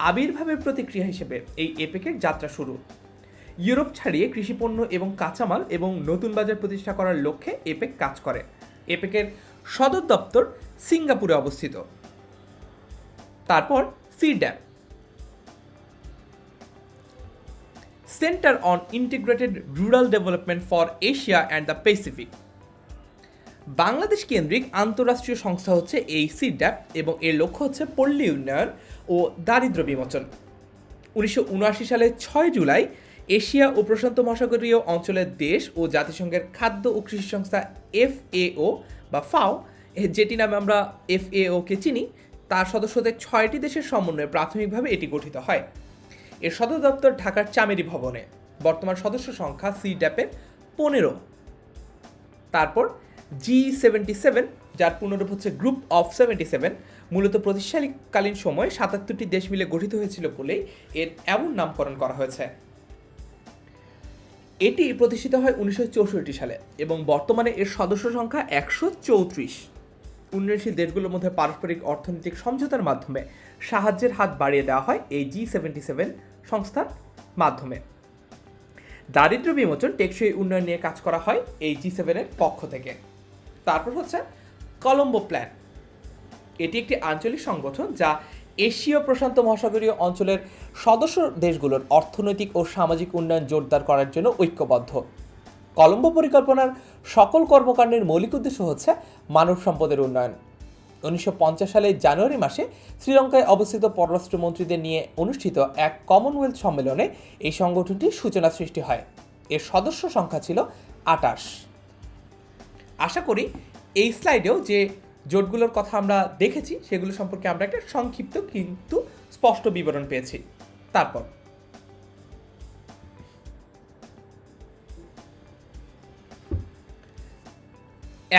আবির্ভাবের প্রতিক্রিয়া হিসেবে এই এপেকের যাত্রা শুরু। ইউরোপ ছাড়িয়ে কৃষিপণ্য এবং কাঁচামাল এবং নতুন বাজার প্রতিষ্ঠা করার লক্ষ্যে এপেক কাজ করে। এপেকের সদর দপ্তর সিঙ্গাপুরে অবস্থিত। তারপর CIRDAP, centre on integrated rural development for Asia and the Pacific, Bangladesh কেন্দ্রিক আন্তঃরাষ্ট্রীয় সংস্থা হচ্ছে এই সিড্যাপ এবং এর লক্ষ্য হচ্ছে পল্লী উন্নয়ন ও দারিদ্র্য বিমোচন। 1979 সালের 6 জুলাই এশিয়া ও প্রশান্ত মহাসাগরীয় অঞ্চলের দেশ ও জাতিসংঘের খাদ্য ও কৃষি সংস্থা FAO বা ফাও, যেটি নামে আমরা FAO-কে চিনি, তার সদস্যদের 6টি দেশের সমন্বয়ে প্রাথমিকভাবে এটি গঠিত হয়। এর সদর দপ্তর ঢাকার চামেরি ভবনে। বর্তমান সদস্য সংখ্যা সিড্যাপের 15। তারপর G77, যার পুনরূপ হচ্ছে গ্রুপ অফ 77, মূলত প্রতিষ্ঠাকালীন সময় 77টি দেশ মিলে গঠিত হয়েছিল বলেই এর এমন নামকরণ করা হয়েছে। এটি প্রতিষ্ঠিত হয় 1964 সালে এবং বর্তমানে এর সদস্য সংখ্যা 134। উন্নয়নশীল দেশগুলোর মধ্যে পারস্পরিক অর্থনৈতিক সমঝোতার মাধ্যমে সাহায্যের হাত বাড়িয়ে দেওয়া হয় এই G77 সংস্থার মাধ্যমে। দারিদ্র্য বিমোচন, টেকসই উন্নয়ন নিয়ে কাজ করা হয় এই G7 এর পক্ষ থেকে। তারপর হচ্ছে কলম্বো প্ল্যান। এটি একটি আঞ্চলিক সংগঠন যা এশীয় প্রশান্ত মহাসাগরীয় অঞ্চলের সদস্য দেশগুলোর অর্থনৈতিক ও সামাজিক উন্নয়ন জোরদার করার জন্য ঐক্যবদ্ধ। কলম্বো পরিকল্পনার সকল কর্মকাণ্ডের মৌলিক উদ্দেশ্য হচ্ছে মানব সম্পদের উন্নয়ন। 1950 সালের জানুয়ারি মাসে শ্রীলঙ্কায় অবস্থিত পররাষ্ট্রমন্ত্রীদের নিয়ে অনুষ্ঠিত এক কমনওয়েলথ সম্মেলনে এই সংগঠনটির সূচনা সৃষ্টি হয়। এর সদস্য সংখ্যা ছিল 28। আশা করি এই স্লাইডেও যে জোটগুলোর কথা আমরা দেখেছি সেগুলো সম্পর্কে আমরা একটা সংক্ষিপ্ত কিন্তু স্পষ্ট বিবরণ পেয়েছি। তারপর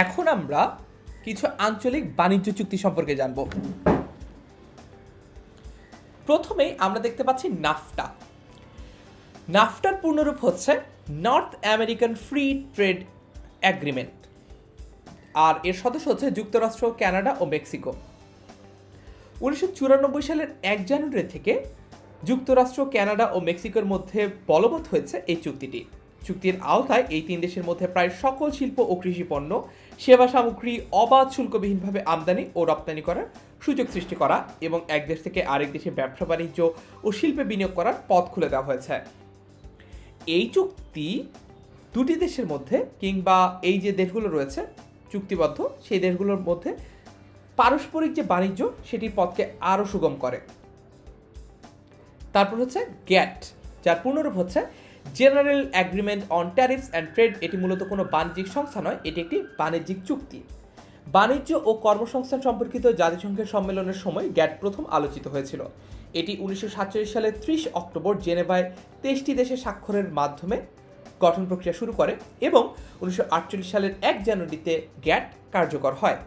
এখন আমরা কিছু আঞ্চলিক বাণিজ্য চুক্তি সম্পর্কে জানব। প্রথমেই আমরা দেখতে পাচ্ছি নাফটা। নাফটার পূর্ণরূপ হচ্ছে North American free trade agreement, আর এর সদস্য হচ্ছে যুক্তরাষ্ট্র, কানাডা ও মেক্সিকো। 1994 সালের 1 জানুয়ারি থেকে যুক্তরাষ্ট্র, কানাডা ও মেক্সিকোর মধ্যে বলবৎ হয়েছে এই চুক্তিটি। চুক্তির আওতায় এই 3 দেশের মধ্যে প্রায় সকল শিল্প ও কৃষিপণ্য, সেবা সামগ্রী অবাধ শুল্কবিহীনভাবে আমদানি ও রপ্তানি করার সুযোগ সৃষ্টি করা এবং এক দেশ থেকে আরেক দেশে ব্যবসা বাণিজ্য ও শিল্পে বিনিয়োগ করার পথ খুলে দেওয়া হয়েছে। এই চুক্তি দুটি দেশের মধ্যে কিংবা এই যে দেশগুলো রয়েছে চুক্তিবদ্ধ, সেই দেশগুলোর মধ্যে পারস্পরিক যে বাণিজ্য সেটির পথকে আরও সুগম করে। তারপর হচ্ছে গ্যাট, যার পূর্ণরূপ হচ্ছে general agreement on tariffs and trade. এটি মূলত কোনো বাণিজ্যিক সংস্থা নয়, এটি একটি বাণিজ্যিক চুক্তি। বাণিজ্য ও কর্মসংস্থান সম্পর্কিত জাতিসংঘের সম্মেলনের সময় গ্যাট প্রথম আলোচিত হয়েছিল। এটি 1947 সালের 30 অক্টোবর জেনেভায় 23টি দেশে স্বাক্ষরের মাধ্যমে গঠন প্রক্রিয়া শুরু করে এবং 1948 সালের 1 জানুয়ারিতে গ্যাট কার্যকর হয়।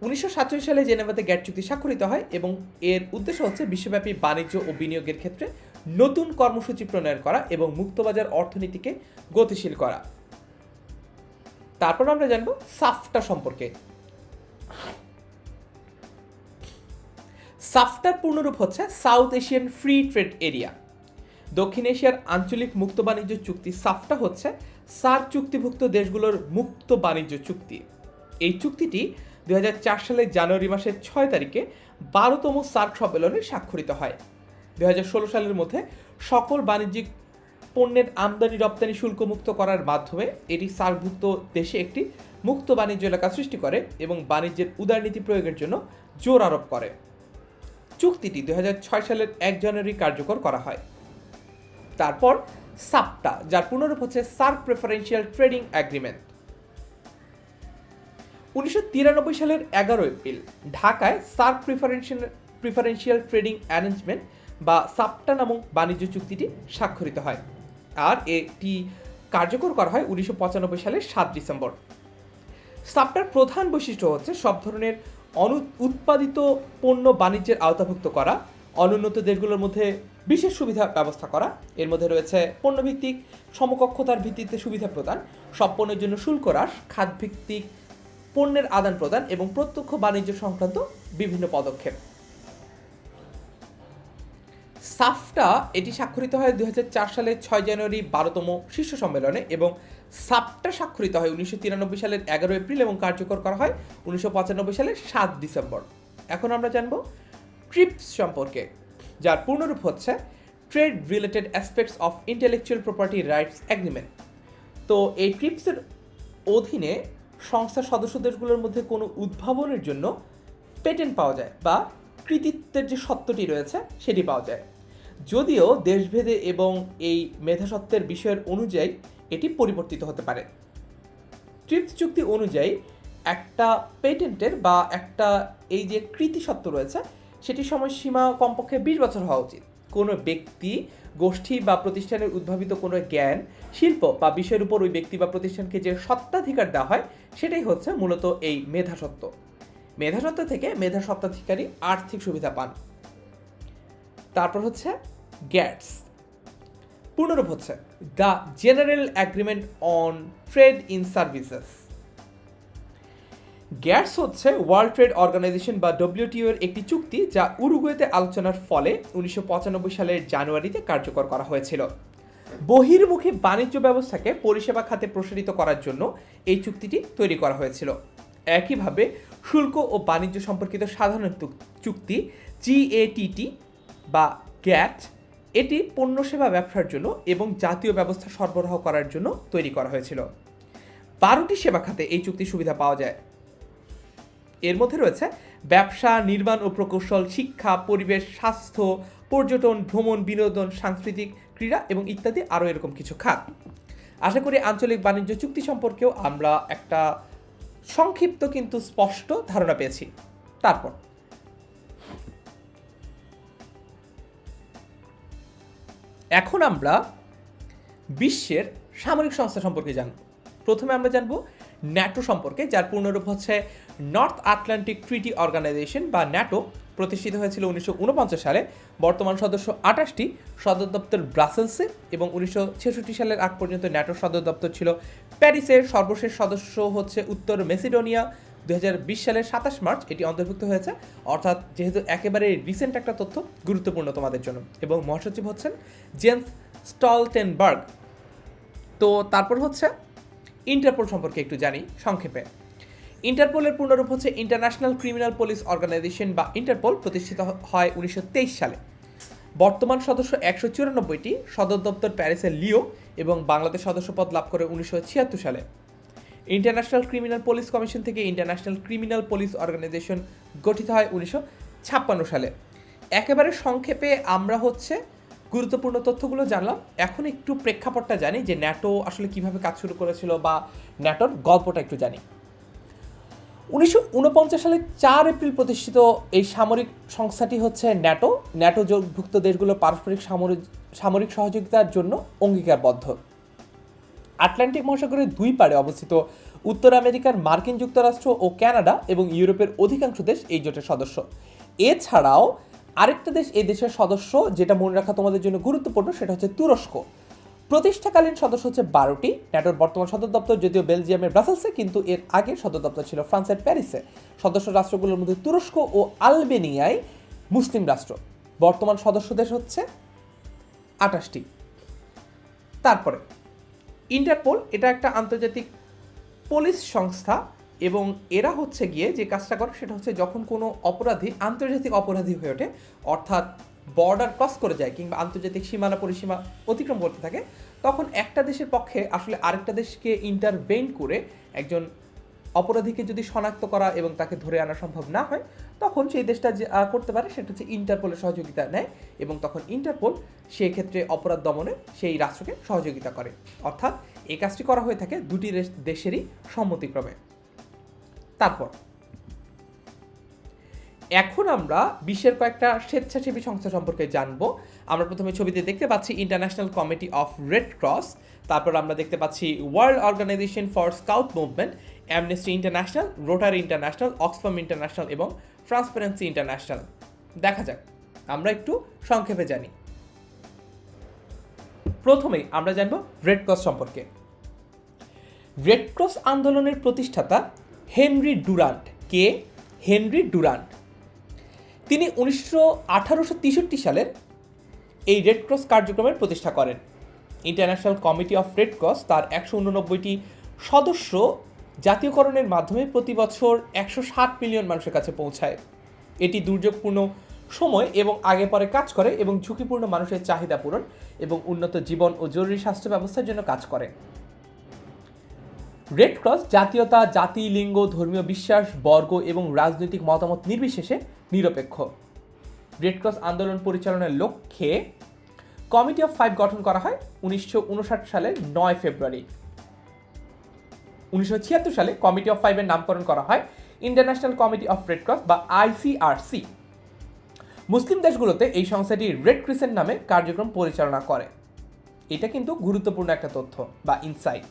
1947 সালে জেনেভাতে গ্যাট চুক্তি স্বাক্ষরিত হয় এবং এর উদ্দেশ্য হচ্ছে বিশ্বব্যাপী বাণিজ্য ও বিনিয়োগের ক্ষেত্রে নতুন কর্মসূচি প্রণয়ন করা এবং মুক্তবাজার অর্থনীতিকে গতিশীল করা। তারপর আমরা জানব সাফটা সম্পর্কে। সাফটার পূর্ণরূপ হচ্ছে south Asian free trade area. দক্ষিণ এশিয়ার আঞ্চলিক মুক্ত বাণিজ্য চুক্তি সাফটা হচ্ছে সার্ক চুক্তিভুক্ত দেশগুলোর মুক্ত বাণিজ্য চুক্তি। এই চুক্তিটি 2004 সালের জানুয়ারি মাসের 6 তারিখে 12তম সার্ক সম্মেলনে স্বাক্ষরিত হয়। 2016 সালের মধ্যে সকল বাণিজ্যিক পণ্যের আমদানি রপ্তানি শুল্কমুক্ত করার মাধ্যমে এটি সার্কভুক্ত দেশে একটি মুক্ত বাণিজ্য এলাকা সৃষ্টি করে এবং বাণিজ্যের উদারনীতি প্রয়োগের জন্য জোর আরোপ করে। চুক্তিটি 2006 সালের 1 জানুয়ারি কার্যকর করা হয়। তারপর সাপটা, যার পুনরূপ হচ্ছে সার্ক প্রেফারেন্সিয়াল ট্রেডিং এগ্রিমেন্ট। 1993 সালের 11 এপ্রিল ঢাকায় সার্ক প্রিফারেন্সিয়াল ট্রেডিং অ্যারেঞ্জমেন্ট বা সাপটা নামক বাণিজ্য চুক্তিটি স্বাক্ষরিত হয়, আর এটি কার্যকর করা হয় 1995 সালের 7 ডিসেম্বর। সাপটার প্রধান বৈশিষ্ট্য হচ্ছে সব ধরনের উৎপাদিত পণ্য বাণিজ্যের আওতাভুক্ত করা, অনুন্নত দেশগুলোর মধ্যে বিশেষ সুবিধা ব্যবস্থা করা, এর মধ্যে রয়েছে পণ্যভিত্তিক সমকক্ষতার ভিত্তিতে সুবিধা প্রদান, সব পণ্যের জন্য শুল্ক হ্রাস, খাতভিত্তিক পণ্যের আদান প্রদান এবং প্রত্যক্ষ বাণিজ্য সংক্রান্ত বিভিন্ন পদক্ষেপ। সাফটা এটি স্বাক্ষরিত হয় 2004 সালের 6 জানুয়ারি 12তম শীর্ষ সম্মেলনে এবং সাপটা স্বাক্ষরিত হয় 1993 সালের 11 এপ্রিল এবং কার্যকর করা হয় 1995 সালের 7 ডিসেম্বর। এখন আমরা জানব ট্রিপস সম্পর্কে, যার পূর্ণরূপ হচ্ছে trade related aspects of intellectual property rights agreement. তো এই ট্রিপসের অধীনে সংস্থার সদস্য দেশগুলোর মধ্যে কোনো উদ্ভাবনের জন্য পেটেন্ট পাওয়া যায় বা কৃতিত্বের যে সত্ত্বটি রয়েছে সেটি পাওয়া যায়, যদিও দেশভেদে এবং এই মেধাসত্ত্বের বিষয়ের অনুযায়ী এটি পরিবর্তিত হতে পারে। ট্রিপস চুক্তি অনুযায়ী একটা পেটেন্টের বা একটা এই যে কৃতিসত্ত্ব রয়েছে সেটি সময়সীমা কমপক্ষে 20 বছর হওয়া উচিত। কোনো ব্যক্তি, গোষ্ঠী বা প্রতিষ্ঠানের উদ্ভাবিত কোনো জ্ঞান, শিল্প বা বিষয়ের উপর ওই ব্যক্তি বা প্রতিষ্ঠানকে যে সত্ত্বাধিকার দেওয়া হয় সেটাই হচ্ছে মূলত এই মেধাসত্ত্ব। মেধাসত্ত্ব থেকে মেধাসত্ত্বাধিকারী আর্থিক সুবিধা পান। তারপর হচ্ছে গ্যাটস, পূর্ণরূপ হচ্ছে the general agreement on trade in services. Gets হচ্ছে ওয়ার্ল্ড ট্রেড অর্গানাইজেশন বা WTO এর একটি চুক্তি যা উরুগুয়েতে আলোচনার ফলে 1995 সালের জানুয়ারিতে কার্যকর করা হয়েছিল। বহির্মুখী বাণিজ্য ব্যবস্থাকে পরিষেবা খাতে প্রসারিত করার জন্য এই চুক্তিটি তৈরি করা হয়েছিল। একইভাবে শুল্ক ও বাণিজ্য সম্পর্কিত সাধারণ চুক্তি GATT বা গ্যাট এটি পণ্য সেবা ব্যবসার জন্য এবং জাতীয় ব্যবস্থা সরবরাহ করার জন্য তৈরি করা হয়েছিল। 12টি সেবা খাতে এই চুক্তি সুবিধা পাওয়া যায়। এর মধ্যে রয়েছে ব্যবসা, নির্মাণ ও প্রকৌশল, শিক্ষা, পরিবেশ, স্বাস্থ্য, পর্যটন, ভ্রমণ, বিনোদন, সাংস্কৃতিক, ক্রীড়া এবং ইত্যাদি আরও এরকম কিছু খাত। আশা করি আঞ্চলিক বাণিজ্য চুক্তি সম্পর্কেও আমরা একটা সংক্ষিপ্ত কিন্তু স্পষ্ট ধারণা পেয়েছি। তারপর এখন আমরা বিশ্বের সামরিক সংস্থা সম্পর্কে জানব। প্রথমে আমরা জানব ন্যাটো সম্পর্কে, যার পূর্ণরূপ হচ্ছে নর্থ আটলান্টিক ট্রিটি অর্গানাইজেশন বা ন্যাটো। প্রতিষ্ঠিত হয়েছিল 1949 সালে। বর্তমান সদস্য 28টি, সদর দপ্তর ব্রাসেলসে এবং 1966 সালের আগ পর্যন্ত ন্যাটোর সদর দপ্তর ছিল প্যারিসের। সর্বশেষ সদস্য হচ্ছে উত্তর মেসিডোনিয়া। 2020 সালের 27 মার্চ এটি অন্তর্ভুক্ত হয়েছে, অর্থাৎ যেহেতু একেবারে রিসেন্ট একটা তথ্য, গুরুত্বপূর্ণ তোমাদের জন্য। এবং মহাসচিব হচ্ছেন জেন্স স্টলটেনবার্গ। তো তারপর হচ্ছে ইন্টারপোল সম্পর্কে একটু জানি সংক্ষেপে। ইন্টারপোলের পূর্ণরূপ হচ্ছে ইন্টারন্যাশনাল ক্রিমিনাল পুলিশ অর্গানাইজেশন বা ইন্টারপোল। প্রতিষ্ঠিত হয় 1923 সালে। বর্তমান সদস্য 194টি, সদর দপ্তর প্যারিসের লিও এবং বাংলাদেশ সদস্যপদ লাভ করে 1976 সালে। ইন্টারন্যাশনাল ক্রিমিনাল পুলিশ কমিশন থেকে ইন্টারন্যাশনাল ক্রিমিনাল পুলিশ অর্গানাইজেশন গঠিত হয় 1956 সালে। একেবারে সংক্ষেপে আমরা হচ্ছে গুরুত্বপূর্ণ তথ্যগুলো জানলাম। এখন একটু প্রেক্ষাপটটা জানি যে ন্যাটো আসলে কিভাবে কাজ শুরু করেছিল বা ন্যাটোর গল্পটা একটু জানি। 1949 সালের 4 এপ্রিল প্রতিষ্ঠিত এই সামরিক সংস্থাটি হচ্ছে ন্যাটো। ন্যাটো জোটভুক্ত দেশগুলো পারস্পরিক সামরিক সহযোগিতার জন্য অঙ্গীকারবদ্ধ। আটলান্টিক মহাসাগরের দুই পাড়ে অবস্থিত উত্তর আমেরিকার মার্কিন যুক্তরাষ্ট্র ও কানাডা এবং ইউরোপের অধিকাংশ দেশ এই জোটের সদস্য। এছাড়াও আরেকটা দেশ এই দেশের সদস্য, যেটা মনে রাখা তোমাদের জন্য গুরুত্বপূর্ণ, সেটা হচ্ছে তুরস্ক। প্রতিষ্ঠাকালীন সদস্য হচ্ছে 12টি। ন্যাটোর বর্তমান সদর দপ্তর যদিও বেলজিয়ামের ব্রাসেলসে, কিন্তু এর আগের সদর দপ্তর ছিল ফ্রান্সের প্যারিসে। সদস্য রাষ্ট্রগুলোর মধ্যে তুরস্ক ও আলবেনিয়ায় মুসলিম রাষ্ট্র। বর্তমান সদস্য দেশ হচ্ছে 28টি। তারপরে ইন্টারপোল, এটা একটা আন্তর্জাতিক পুলিশ সংস্থা এবং এরা হচ্ছে গিয়ে যে কাজটা করে সেটা হচ্ছে যখন কোনো অপরাধী আন্তর্জাতিক অপরাধী হয়ে ওঠে, অর্থাৎ বর্ডার ক্রস করে যায় কিংবা আন্তর্জাতিক সীমানা পরিসীমা অতিক্রম করতে থাকে, তখন একটা দেশের পক্ষে আসলে আরেকটা দেশকে ইন্টারভেন করে একজন অপরাধীকে যদি শনাক্ত করা এবং তাকে ধরে আনা সম্ভব না হয়, তখন সেই দেশটা যে করতে পারে সেটা হচ্ছে ইন্টারপোলের সহযোগিতা নেয় এবং তখন ইন্টারপোল সেই ক্ষেত্রে অপরাধ দমনে সেই রাষ্ট্রকে সহযোগিতা করে। অর্থাৎ এই কাজটি করা হয়ে থাকে দুটি দেশেরই সম্মতিক্রমে। তারপর এখন আমরা বিশ্বের কয়েকটা স্বেচ্ছাসেবী সংস্থা সম্পর্কে জানবো। আমরা প্রথমে ছবিতে দেখতে পাচ্ছি International Committee of Red Cross, তারপর আমরা দেখতে পাচ্ছি World Organisation for Scout Movement, Amnesty International, Rotary International, Oxfam International এবং ট্রান্সপারেন্সি ইন্টারন্যাশনাল। দেখা যাক, আমরা একটু সংক্ষেপে জানি। প্রথমেই আমরা জানবো রেড ক্রস সম্পর্কে। রেড ক্রস আন্দোলনের প্রতিষ্ঠাতা হেনরি ডুরান্ট। কে? Henry Durant. তিনি 1863 সালের এই রেড ক্রস কার্যক্রমের প্রতিষ্ঠা করেন। International Committee of Red Cross তার 189টি সদস্য জাতীয়করণের মাধ্যমে প্রতি বছর 160 মিলিয়ন মানুষের কাছে পৌঁছায়। এটি দুর্যোগপূর্ণ সময় এবং আগে পরে কাজ করে এবং ঝুঁকিপূর্ণ মানুষের চাহিদা পূরণ এবং উন্নত জীবন ও জরুরি স্বাস্থ্য ব্যবস্থার জন্য কাজ করে। রেড ক্রস জাতীয়তা, জাতি, লিঙ্গ, ধর্মীয় বিশ্বাস, বর্গ এবং রাজনৈতিক মতামত নির্বিশেষে নিরপেক্ষ। রেড ক্রস আন্দোলন পরিচালনার লক্ষ্যে কমিটি অফ 5 গঠন করা হয় 1959 সালের 9 ফেব্রুয়ারি। 1976 সালে কমিটি অফ 5 এর নামকরণ করা হয় international Committee of Red cross বা ICRC। মুসলিম দেশগুলোতে এই সংস্থাটি রেড ক্রিসেন্ট নামে কার্যক্রম পরিচালনা করে। এটা কিন্তু গুরুত্বপূর্ণ একটা তথ্য বা ইনসাইট।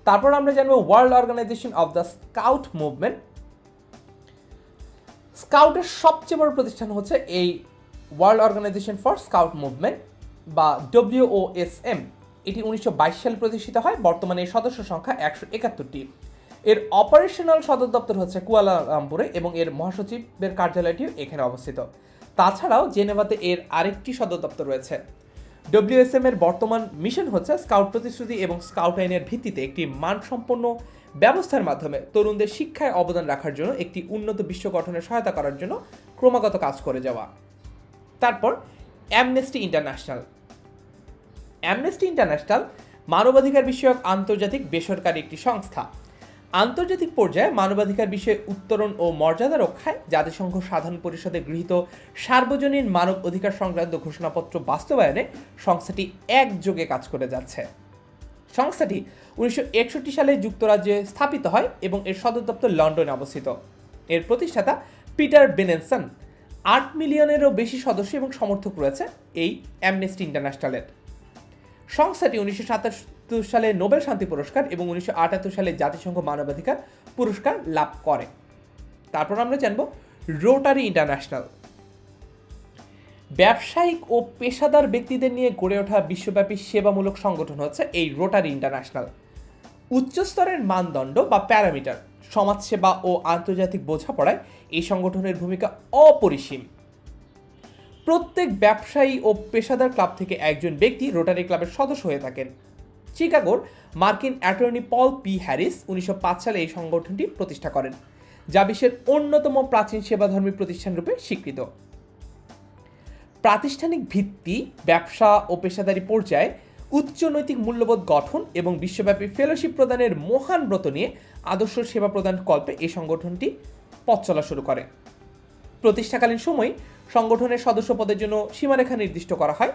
তারপর আমরা জানবো World Organisation of the Scout Movement. স্কাউটের সবচেয়ে বড় প্রতিষ্ঠান হচ্ছে এই World Organisation for Scout Movement বা WOSM। এটি 1922 সালে প্রতিষ্ঠিত হয়। বর্তমানে এর সদস্য সংখ্যা 171টি। এর অপারেশনাল সদর দপ্তর হচ্ছে কুয়ালালামপুরে এবং এর মহাসচিবের কার্যালয়টিও এখানে অবস্থিত। তাছাড়াও জেনেভাতে এর আরেকটি সদর দপ্তর রয়েছে। WSM এর বর্তমান মিশন হচ্ছে স্কাউট প্রতিশ্রুতি এবং স্কাউট আইনের ভিত্তিতে একটি মানসম্পন্ন ব্যবস্থার মাধ্যমে তরুণদের শিক্ষায় অবদান রাখার জন্য একটি উন্নত বিশ্ব গঠনে সহায়তা করার জন্য ক্রমাগত কাজ করে যাওয়া। তারপর অ্যামনেস্টি ইন্টারন্যাশনাল। অ্যামনেস্টি ইন্টারন্যাশনাল মানবাধিকার বিষয়ক আন্তর্জাতিক বেসরকারি একটি সংস্থা। আন্তর্জাতিক পর্যায়ে মানবাধিকার বিষয়ে উত্তরণ ও মর্যাদা রক্ষায় জাতিসংঘ সাধারণ পরিষদে গৃহীত সার্বজনীন মানব অধিকার সংক্রান্ত ঘোষণাপত্র বাস্তবায়নে সংস্থাটি একযোগে কাজ করে যাচ্ছে। সংস্থাটি 1961 সালে যুক্তরাজ্যে স্থাপিত হয় এবং এর সদর দপ্তর লন্ডনে অবস্থিত। এর প্রতিষ্ঠাতা পিটার বেনেনসন। 8 মিলিয়নেরও বেশি সদস্য এবং সমর্থক রয়েছে এই অ্যামনেস্টি ইন্টারন্যাশনালের। সংস্থাটি 1977 সালে নোবেল শান্তি পুরস্কার এবং 1978 সালে জাতিসংঘ মানবাধিকার পুরস্কার লাভ করে। তারপর আমরা জানব রোটারি ইন্টারন্যাশনাল। ব্যবসায়িক ও পেশাদার ব্যক্তিদের নিয়ে গড়ে ওঠা বিশ্বব্যাপী সেবামূলক সংগঠন হচ্ছে এই রোটারি ইন্টারন্যাশনাল। উচ্চস্তরের মানদণ্ড বা প্যারামিটার, সমাজসেবা ও আন্তর্জাতিক বোঝাপড়ায় এই সংগঠনের ভূমিকা অপরিসীম। প্রত্যেক ব্যবসায়ী ও পেশাদার ক্লাব থেকে একজন ব্যক্তি রোটারি ক্লাবের সদস্য হয়ে থাকেন। চিকাগোর মার্কিন অ্যাটর্নি পল পি হ্যারিস 1905 সালে এই সংগঠনটি প্রতিষ্ঠা করেন, যা বিশ্বের অন্যতম প্রাচীন সেবাধর্মী প্রতিষ্ঠান রূপে স্বীকৃত। প্রাতিষ্ঠানিক ভিত্তি, ব্যবসা ও পেশাদারি পর্যায়ে উচ্চ নৈতিক মূল্যবোধ গঠন এবং বিশ্বব্যাপী ফেলোশিপ প্রদানের মহান ব্রত নিয়ে আদর্শ সেবা প্রদান কল্পে এই সংগঠনটি পথ চলা শুরু করে। প্রতিষ্ঠাকালীন সময় সংগঠনের সদস্য পদের জন্য সীমারেখা নির্দিষ্ট করা হয়।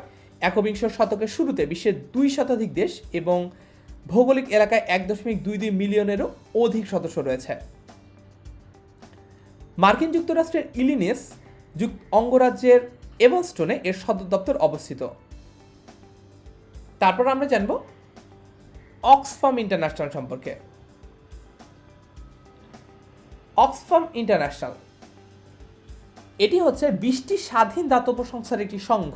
একবিংশ শতকের শুরুতে বিশ্বের 2 শতাধিক দেশ এবং ভৌগোলিক এলাকায় 1.22 মিলিয়নেরও অধিক সদস্য রয়েছে। মার্কিন যুক্তরাষ্ট্রের ইলিনয়েস অঙ্গরাজ্যের এভানস্টনে এর সদর দপ্তর অবস্থিত। তারপর আমরা জানব অক্সফাম ইন্টারন্যাশনাল সম্পর্কে। অক্সফাম ইন্টারন্যাশনাল এটি হচ্ছে 20টি স্বাধীন দাতব্য সংস্থার একটি সংঘ,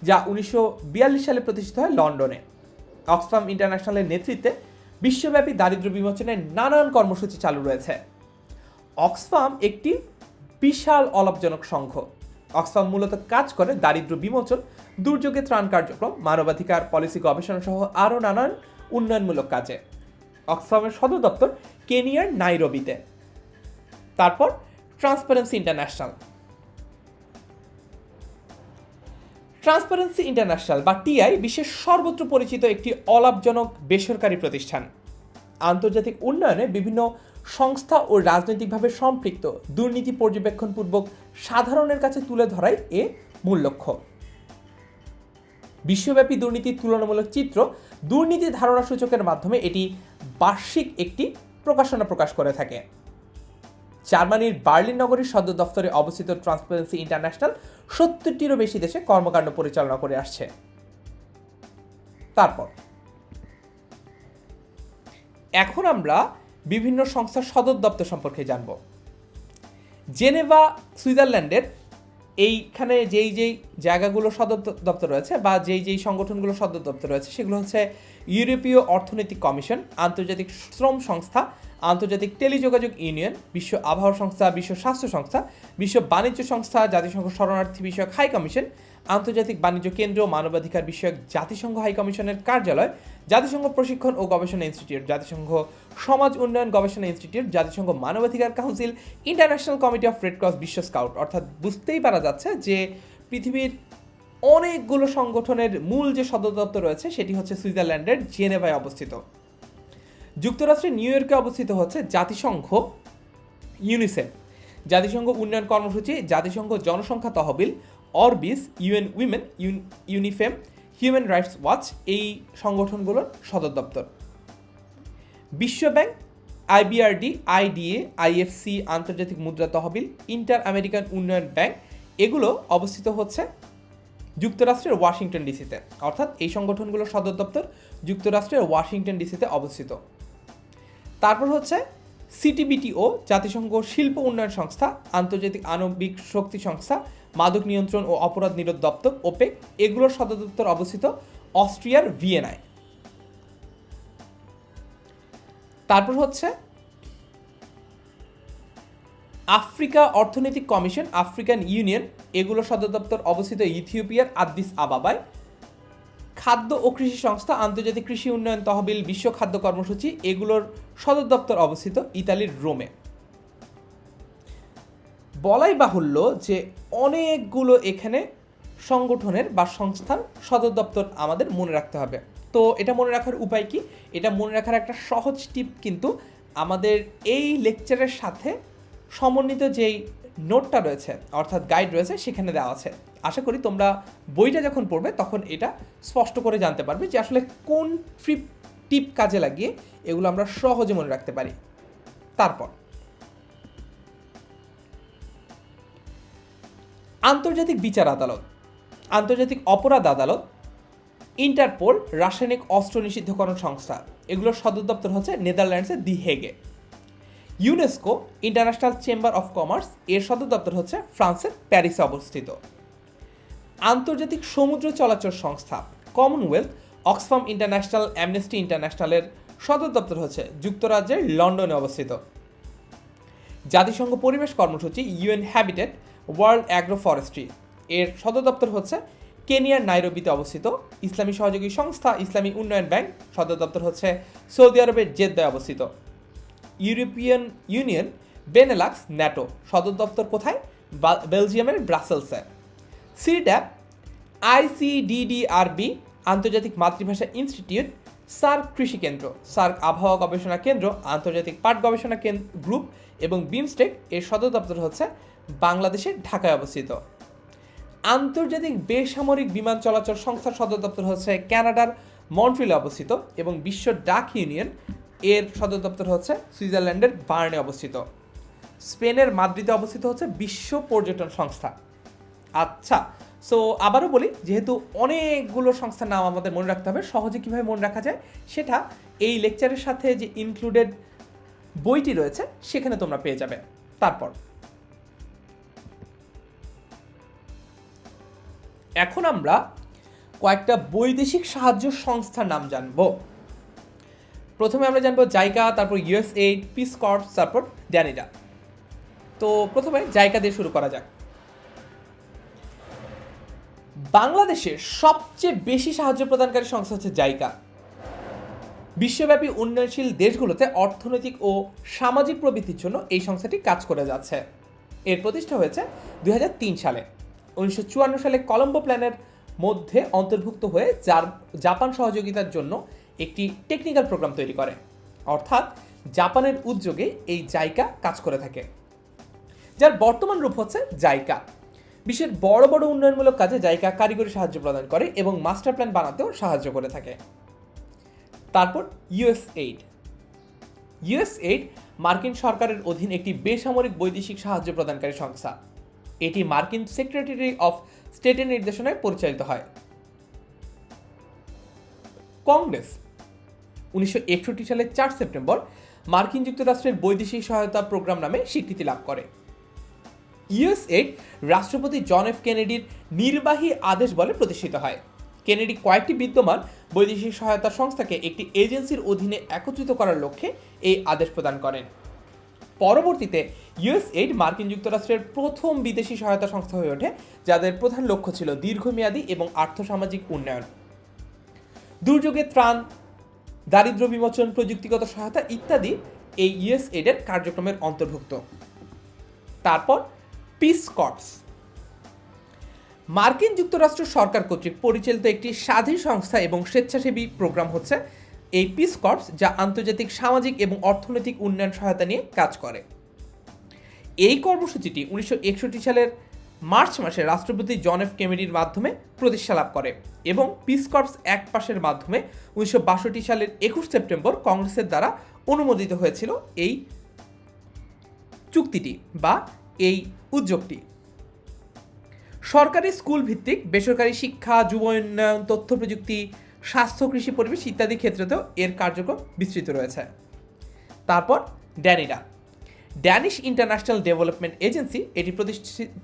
যা 1942 সালে প্রতিষ্ঠিত হয় লন্ডনে। অক্সফাম ইন্টারন্যাশনালের নেতৃত্বে বিশ্বব্যাপী দারিদ্র্য বিমোচনের নানান কর্মসূচি চালু রয়েছে। অক্সফাম একটি বিশাল অলাভজনক সংঘ। অক্সফাম মূলত কাজ করে দারিদ্র্য বিমোচন, দুর্যোগে ত্রাণ কার্যক্রম, মানবাধিকার পলিসি গবেষণা সহ আরও নানান উন্নয়নমূলক কাজে। অক্সফামের সদর দপ্তর কেনিয়ার নাইরোবিতে। তারপর ট্রান্সপারেন্সি ইন্টারন্যাশনাল। ট্রান্সপারেন্সি ইন্টারন্যাশনাল বা টিআই বিশ্বের সর্বত্র পরিচিত একটি অলাভজনক বেসরকারি প্রতিষ্ঠান। আন্তর্জাতিক উন্নয়নে বিভিন্ন সংস্থা ও রাজনৈতিকভাবে সম্পৃক্ত দুর্নীতি পর্যবেক্ষণপূর্বক সাধারণের কাছে তুলে ধরাই এর মূল লক্ষ্য। বিশ্বব্যাপী দুর্নীতির তুলনামূলক চিত্র দুর্নীতি ধারণা সূচকের মাধ্যমে এটি বার্ষিক একটি প্রকাশনা প্রকাশ করে থাকে। জার্মানির বার্লিন নগরীর সদর দফতরে অবস্থিত ট্রান্সপারেন্সি ইন্টারন্যাশনাল 70টিরও বেশি দেশে কর্মকাণ্ড পরিচালনা করে আসছে। তারপর এখন আমরা বিভিন্ন সংস্থার সদর দপ্তর সম্পর্কে জানব। জেনেভা সুইজারল্যান্ডের এইখানে যেই জায়গাগুলো সদর দপ্তর রয়েছে বা যেই সংগঠনগুলো সদর দপ্তর রয়েছে সেগুলো হচ্ছে ইউরোপীয় অর্থনৈতিক কমিশন, আন্তর্জাতিক শ্রম সংস্থা, আন্তর্জাতিক টেলিযোগাযোগ ইউনিয়ন, বিশ্ব আবহাওয়া সংস্থা, বিশ্ব স্বাস্থ্য সংস্থা, বিশ্ব বাণিজ্য সংস্থা, জাতিসংঘ শরণার্থী বিষয়ক হাই কমিশন, আন্তর্জাতিক বাণিজ্য কেন্দ্র, মানবাধিকার বিষয়ক জাতিসংঘ হাই কমিশনের কার্যালয়, জাতিসংঘ প্রশিক্ষণ ও গবেষণা ইনস্টিটিউট, জাতিসংঘ সমাজ উন্নয়ন গবেষণা ইনস্টিটিউট, জাতিসংঘ মানবাধিকার council, international Committee of Red cross, বিশ্ব স্কাউট। অর্থাৎ বুঝতেই পারা যাচ্ছে যে পৃথিবীর অনেকগুলো সংগঠনের মূল যে সদর দপ্তর রয়েছে সেটি হচ্ছে সুইজারল্যান্ডের জেনেভায় অবস্থিত। যুক্তরাষ্ট্রের নিউ ইয়র্কে অবস্থিত হচ্ছে জাতিসংঘ ইউনিসেফ, জাতিসংঘ উন্নয়ন কর্মসূচি, জাতিসংঘ জনসংখ্যা তহবিল, Orbis, UN women, UNIFEM, human rights watch এই সংগঠনগুলোর সদর দপ্তর। বিশ্বব্যাংক, আইবিআরডি, আইডিএ, আইএফসি, আন্তর্জাতিক মুদ্রা তহবিল, ইন্টার আমেরিকান উন্নয়ন ব্যাংক এগুলো অবস্থিত হচ্ছে যুক্তরাষ্ট্রের ওয়াশিংটন ডিসিতে। অর্থাৎ এই সংগঠনগুলোর সদর দপ্তর যুক্তরাষ্ট্রের ওয়াশিংটন ডিসিতে অবস্থিত। তারপর হচ্ছে সিটিবিটিও, জাতিসংঘ শিল্প উন্নয়ন সংস্থা, আন্তর্জাতিক আণবিক শক্তি সংস্থা, মাদক নিয়ন্ত্রণ ও অপরাধ নিরোধ দপ্তর ওপেক এগুলোর সদর দপ্তর অবস্থিত অস্ট্রিয়ার ভিয়েনায়। তারপর হচ্ছে আফ্রিকা অর্থনৈতিক কমিশন, আফ্রিকান ইউনিয়ন এগুলোর সদর দপ্তর অবস্থিত ইথিওপিয়ার আদ্দিস আবাবায়। খাদ্য ও কৃষি সংস্থা, আন্তর্জাতিক কৃষি উন্নয়ন তহবিল, বিশ্ব খাদ্য কর্মসূচি এগুলোর সদর দপ্তর অবস্থিত ইতালির রোমে। বলাই বাহুল্য যে অনেকগুলো এখানে সংগঠনের বা সংস্থার সদর দপ্তর আমাদের মনে রাখতে হবে। তো এটা মনে রাখার উপায় কি? এটা মনে রাখার একটা সহজ টিপ কিন্তু আমাদের এই লেকচারের সাথে সমন্বিত যেই নোটটা রয়েছে অর্থাৎ গাইড রয়েছে সেখানে দেওয়া আছে। আশা করি তোমরা বইটা যখন পড়বে তখন এটা স্পষ্ট করে জানতে পারবে যে আসলে কোন টিপ কাজে লাগিয়ে এগুলো আমরা সহজে মনে রাখতে পারি। তারপর আন্তর্জাতিক বিচার আদালত, আন্তর্জাতিক অপরাধ আদালত, ইন্টারপোল, রাসায়নিক অস্ত্র নিষিদ্ধকরণ সংস্থা এগুলোর সদর দপ্তর হচ্ছে নেদারল্যান্ডসের দি হেগে। UNESCO, International Chamber of Commerce এর সদর দপ্তর হচ্ছে ফ্রান্সের প্যারিসে অবস্থিত। আন্তর্জাতিক সমুদ্র চলাচল সংস্থা, কমনওয়েলথ, অক্সফাম ইন্টারন্যাশনাল, অ্যামনেস্টি ইন্টারন্যাশনালের সদর দপ্তর হচ্ছে যুক্তরাজ্যের লন্ডনে অবস্থিত। জাতিসংঘ পরিবেশ কর্মসূচি, UN habitat, world agro forestry এর সদর দপ্তর হচ্ছে কেনিয়ার নাইরোবিতে অবস্থিত। ইসলামী সহযোগী সংস্থা, ইসলামী উন্নয়ন ব্যাংক সদর দপ্তর হচ্ছে সৌদি আরবের জেদ্দায় অবস্থিত। ইউরোপিয়ান ইউনিয়ন, বেনেলাক্স, ন্যাটো সদর দপ্তর কোথায়? বেলজিয়ামের ব্রাসেলসে। সিড্যাপ, আইসিডিডিআরবি, আন্তর্জাতিক মাতৃভাষা ইনস্টিটিউট, সার্ক কৃষি কেন্দ্র, সার্ক আবহাওয়া গবেষণা কেন্দ্র, আন্তর্জাতিক পাট গবেষণা গ্রুপ এবং বিমস্টেক এর সদর দপ্তর হচ্ছে বাংলাদেশের ঢাকায় অবস্থিত। আন্তর্জাতিক বেসামরিক বিমান চলাচল সংস্থার সদর দপ্তর হচ্ছে কানাডার মন্ট্রিলে অবস্থিত এবং বিশ্ব ডাক ইউনিয়ন এর সদর দপ্তর হচ্ছে সুইজারল্যান্ডের বার্নে অবস্থিত। স্পেনের মাদ্রিদে অবস্থিত হচ্ছে বিশ্ব পর্যটন সংস্থা। আচ্ছা, সো আবারও বলি, যেহেতু অনেকগুলো সংস্থার নাম আমাদের মনে রাখতে হবে, সহজে কীভাবে মনে রাখা যায় সেটা এই লেকচারের সাথে যে ইনক্লুডেড বইটি রয়েছে সেখানে তোমরা পেয়ে যাবে। তারপর এখন আমরা কয়েকটা বৈদেশিক সাহায্য সংস্থার নাম জানব। প্রথমে আমরা জানবো জাইকা, তারপর ইউএসএইড, পিস কর্পস, তারপর ড্যানিডা। তো প্রথমে জাইকা দিয়ে শুরু করা যাক। বাংলাদেশের সবচেয়ে বেশি সাহায্য প্রদানকারী সংস্থা হচ্ছে জাইকা। বিশ্বব্যাপী উন্নয়নশীল দেশগুলোতে অর্থনৈতিক ও সামাজিক প্রবৃদ্ধির জন্য এই সংস্থাটি কাজ করে যাচ্ছে। এর প্রতিষ্ঠা হয়েছে 2003 সালে। 1954 সালে কলম্বো প্ল্যানের মধ্যে অন্তর্ভুক্ত হয়ে জাপান সহযোগিতার জন্য একটি টেকনিক্যাল প্রোগ্রাম তৈরি করে, অর্থাৎ জাপানের উদ্যোগে এই জাইকা কাজ করে থাকে, যার বর্তমান রূপ হচ্ছে জাইকা। বিশ্বের বড় বড় উন্নয়নমূলক কাজে জাইকা কারিগরি সাহায্য প্রদান করে এবং মাস্টার প্ল্যান বানাতেও সাহায্য করে থাকে। তারপর ইউএসএইড মার্কিন সরকারের অধীন একটি বেসামরিক বৈদেশিক সাহায্য প্রদানকারী সংস্থা। এটি মার্কিন সেক্রেটারি অফ স্টেটের নির্দেশনায় পরিচালিত হয়। কংগ্রেস 1961 সালের 4 সেপ্টেম্বর মার্কিন যুক্তরাষ্ট্রের বৈদেশিক সহায়তা প্রোগ্রাম নামে স্বীকৃতি লাভ করে। ইউএসএইড রাষ্ট্রপতি জন এফ কেনেডির নির্বাহী আদেশ বলে প্রতিষ্ঠিত হয়। কেনেডি কয়েকটি বিদ্যমান বৈদেশিক সহায়তা সংস্থাকে একটি এজেন্সির অধীনে একত্রিত করার লক্ষ্যে এই আদেশ প্রদান করেন। পরবর্তীতে ইউএসএইড মার্কিন যুক্তরাষ্ট্রের প্রথম বিদেশি সহায়তা সংস্থা হয়ে ওঠে, যাদের প্রধান লক্ষ্য ছিল দীর্ঘমেয়াদী এবং আর্থসামাজিক উন্নয়ন, দুর্যোগে ত্রাণ, দারিদ্র্য বিমোচন, প্রযুক্তিগত সহায়তা ইত্যাদি এই ইউএসএইডের কার্যক্রমের অন্তর্ভুক্ত। তারপর পিস কর্পস মার্কিন যুক্তরাষ্ট্র সরকার কর্তৃক পরিচালিত একটি স্বাধীন সংস্থা এবং স্বেচ্ছাসেবী প্রোগ্রাম হচ্ছে এই পিস কর্পস, যা আন্তর্জাতিক সামাজিক এবং অর্থনৈতিক উন্নয়ন সহায়তা নিয়ে কাজ করে। এই কর্মসূচিটি 1961 সালের মার্চ মাসে রাষ্ট্রপতি জন এফ কেনেডির মাধ্যমে প্রতিষ্ঠা লাভ করে এবং পিস কর্পস এক পাশের মাধ্যমে 1962 সালের 21 সেপ্টেম্বর কংগ্রেসের দ্বারা অনুমোদিত হয়েছিল এই চুক্তিটি বা এই উদ্যোগটি। সরকারি স্কুল ভিত্তিক বেসরকারি শিক্ষা, যুব উন্নয়ন, তথ্য প্রযুক্তি, স্বাস্থ্য, কৃষি, পরিবেশ ইত্যাদি ক্ষেত্রেতেও এর কার্যক্রম বিস্তৃত রয়েছে। তারপর ড্যানিশ ইন্টারন্যাশনাল ডেভেলপমেন্ট এজেন্সি এটি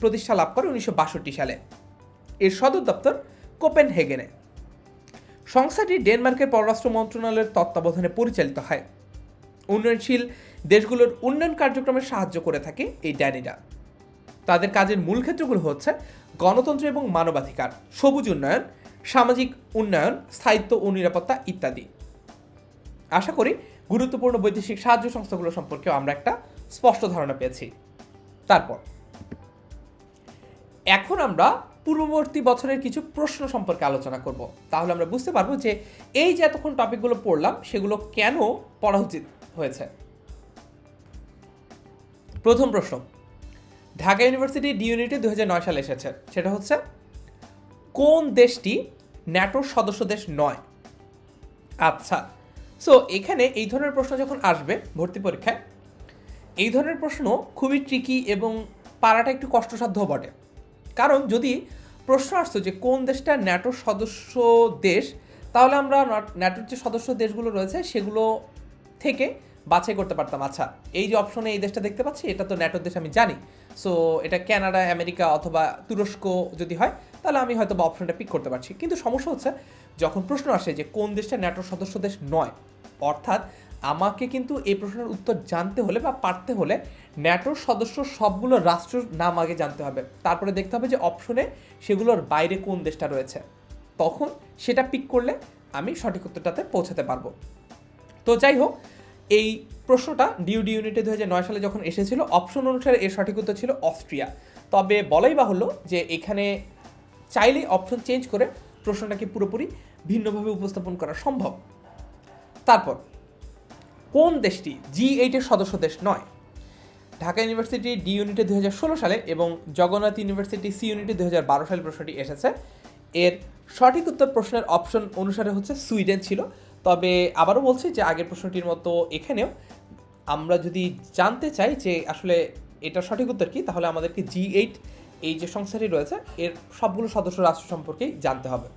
প্রতিষ্ঠা লাভ করে 1962 সালে। এর সদর দপ্তর কোপেনহেগেনে। সংস্থাটি ডেনমার্কের পররাষ্ট্র মন্ত্রণালয়ের তত্ত্বাবধানে পরিচালিত হয়। উন্নয়নশীল দেশগুলোর উন্নয়ন কার্যক্রমে সাহায্য করে থাকে এই ড্যানিরা। তাদের কাজের মূল ক্ষেত্রগুলো হচ্ছে গণতন্ত্র এবং মানবাধিকার, সবুজ উন্নয়ন, সামাজিক উন্নয়ন, স্থায়িত্ব ও নিরাপত্তা ইত্যাদি। আশা করি গুরুত্বপূর্ণ বৈদেশিক সাহায্য সংস্থাগুলো সম্পর্কেও আমরা একটা স্পষ্ট ধারণা পেয়েছি। তারপর এখন আমরা পূর্ববর্তী বছরের কিছু প্রশ্ন সম্পর্কে আলোচনা করব। তাহলে আমরা বুঝতে পারবো যে এই যে এতক্ষণ টপিকগুলো পড়লাম সেগুলো কেন পড়া উচিত হয়েছে। প্রথম প্রশ্ন, ঢাকা ইউনিভার্সিটি ডি ইউনিটে 2009 সালে এসেছে, সেটা হচ্ছে কোন দেশটি ন্যাটোর সদস্য দেশ নয়? আচ্ছা, সো এখানে এই ধরনের প্রশ্ন যখন আসবে ভর্তি পরীক্ষায়, এই ধরনের প্রশ্ন খুবই ট্রিকি এবং পারাটা একটু কষ্টসাধ্য বটে। কারণ যদি প্রশ্ন আসতো যে কোন দেশটা ন্যাটোর সদস্য দেশ, তাহলে আমরা ন্যাটোর যে সদস্য দেশগুলো রয়েছে সেগুলো থেকে বাছাই করতে পারতাম। আচ্ছা, এই যে অপশনে এই দেশটা দেখতে পাচ্ছি, এটা তো ন্যাটোর দেশ আমি জানি, সো এটা কানাডা, আমেরিকা অথবা তুরস্ক যদি হয় তাহলে আমি হয়তো বা অপশনটা পিক করতে পারছি। কিন্তু সমস্যা হচ্ছে যখন প্রশ্ন আসে যে কোন দেশটা ন্যাটোর সদস্য দেশ নয়, অর্থাৎ আমাকে কিন্তু এই প্রশ্নের উত্তর জানতে হলে বা পারতে হলে ন্যাটোর সদস্য সবগুলো রাষ্ট্রের নাম আগে জানতে হবে, তারপরে দেখতে হবে যে অপশনে সেগুলোর বাইরে কোন দেশটা রয়েছে, তখন সেটা পিক করলে আমি সঠিক উত্তরটাতে পৌঁছাতে পারবো। তো যাই হোক, এই প্রশ্নটা ডি ইউনিটে 2009 সালে যখন এসেছিল, অপশন অনুসারে এর সঠিক উত্তর ছিল অস্ট্রিয়া। তবে বলাই বাহুল্য যে এখানে চাইলেই অপশন চেঞ্জ করে প্রশ্নটাকে পুরোপুরি ভিন্নভাবে উপস্থাপন করা সম্ভব। তারপর কোন দেশটি G8-এর সদস্য দেশ নয়? ঢাকা ইউনিভার্সিটি ডি ইউনিটে 2016 সালে এবং জগন্নাথ ইউনিভার্সিটি সি ইউনিটে 2012 সালে প্রশ্নটি এসেছে। এর সঠিক উত্তর প্রশ্নের অপশন অনুসারে হচ্ছে সুইডেন ছিল। তবে আবারও বলছি যে আগের প্রশ্নটির মতো এখানেও আমরা যদি জানতে চাই যে আসলে এটা সঠিক উত্তর কী, তাহলে আমাদেরকে G8 এই যে সংস্থাটি রয়েছে এর সবগুলো সদস্য রাষ্ট্র সম্পর্কেই জানতে হবে।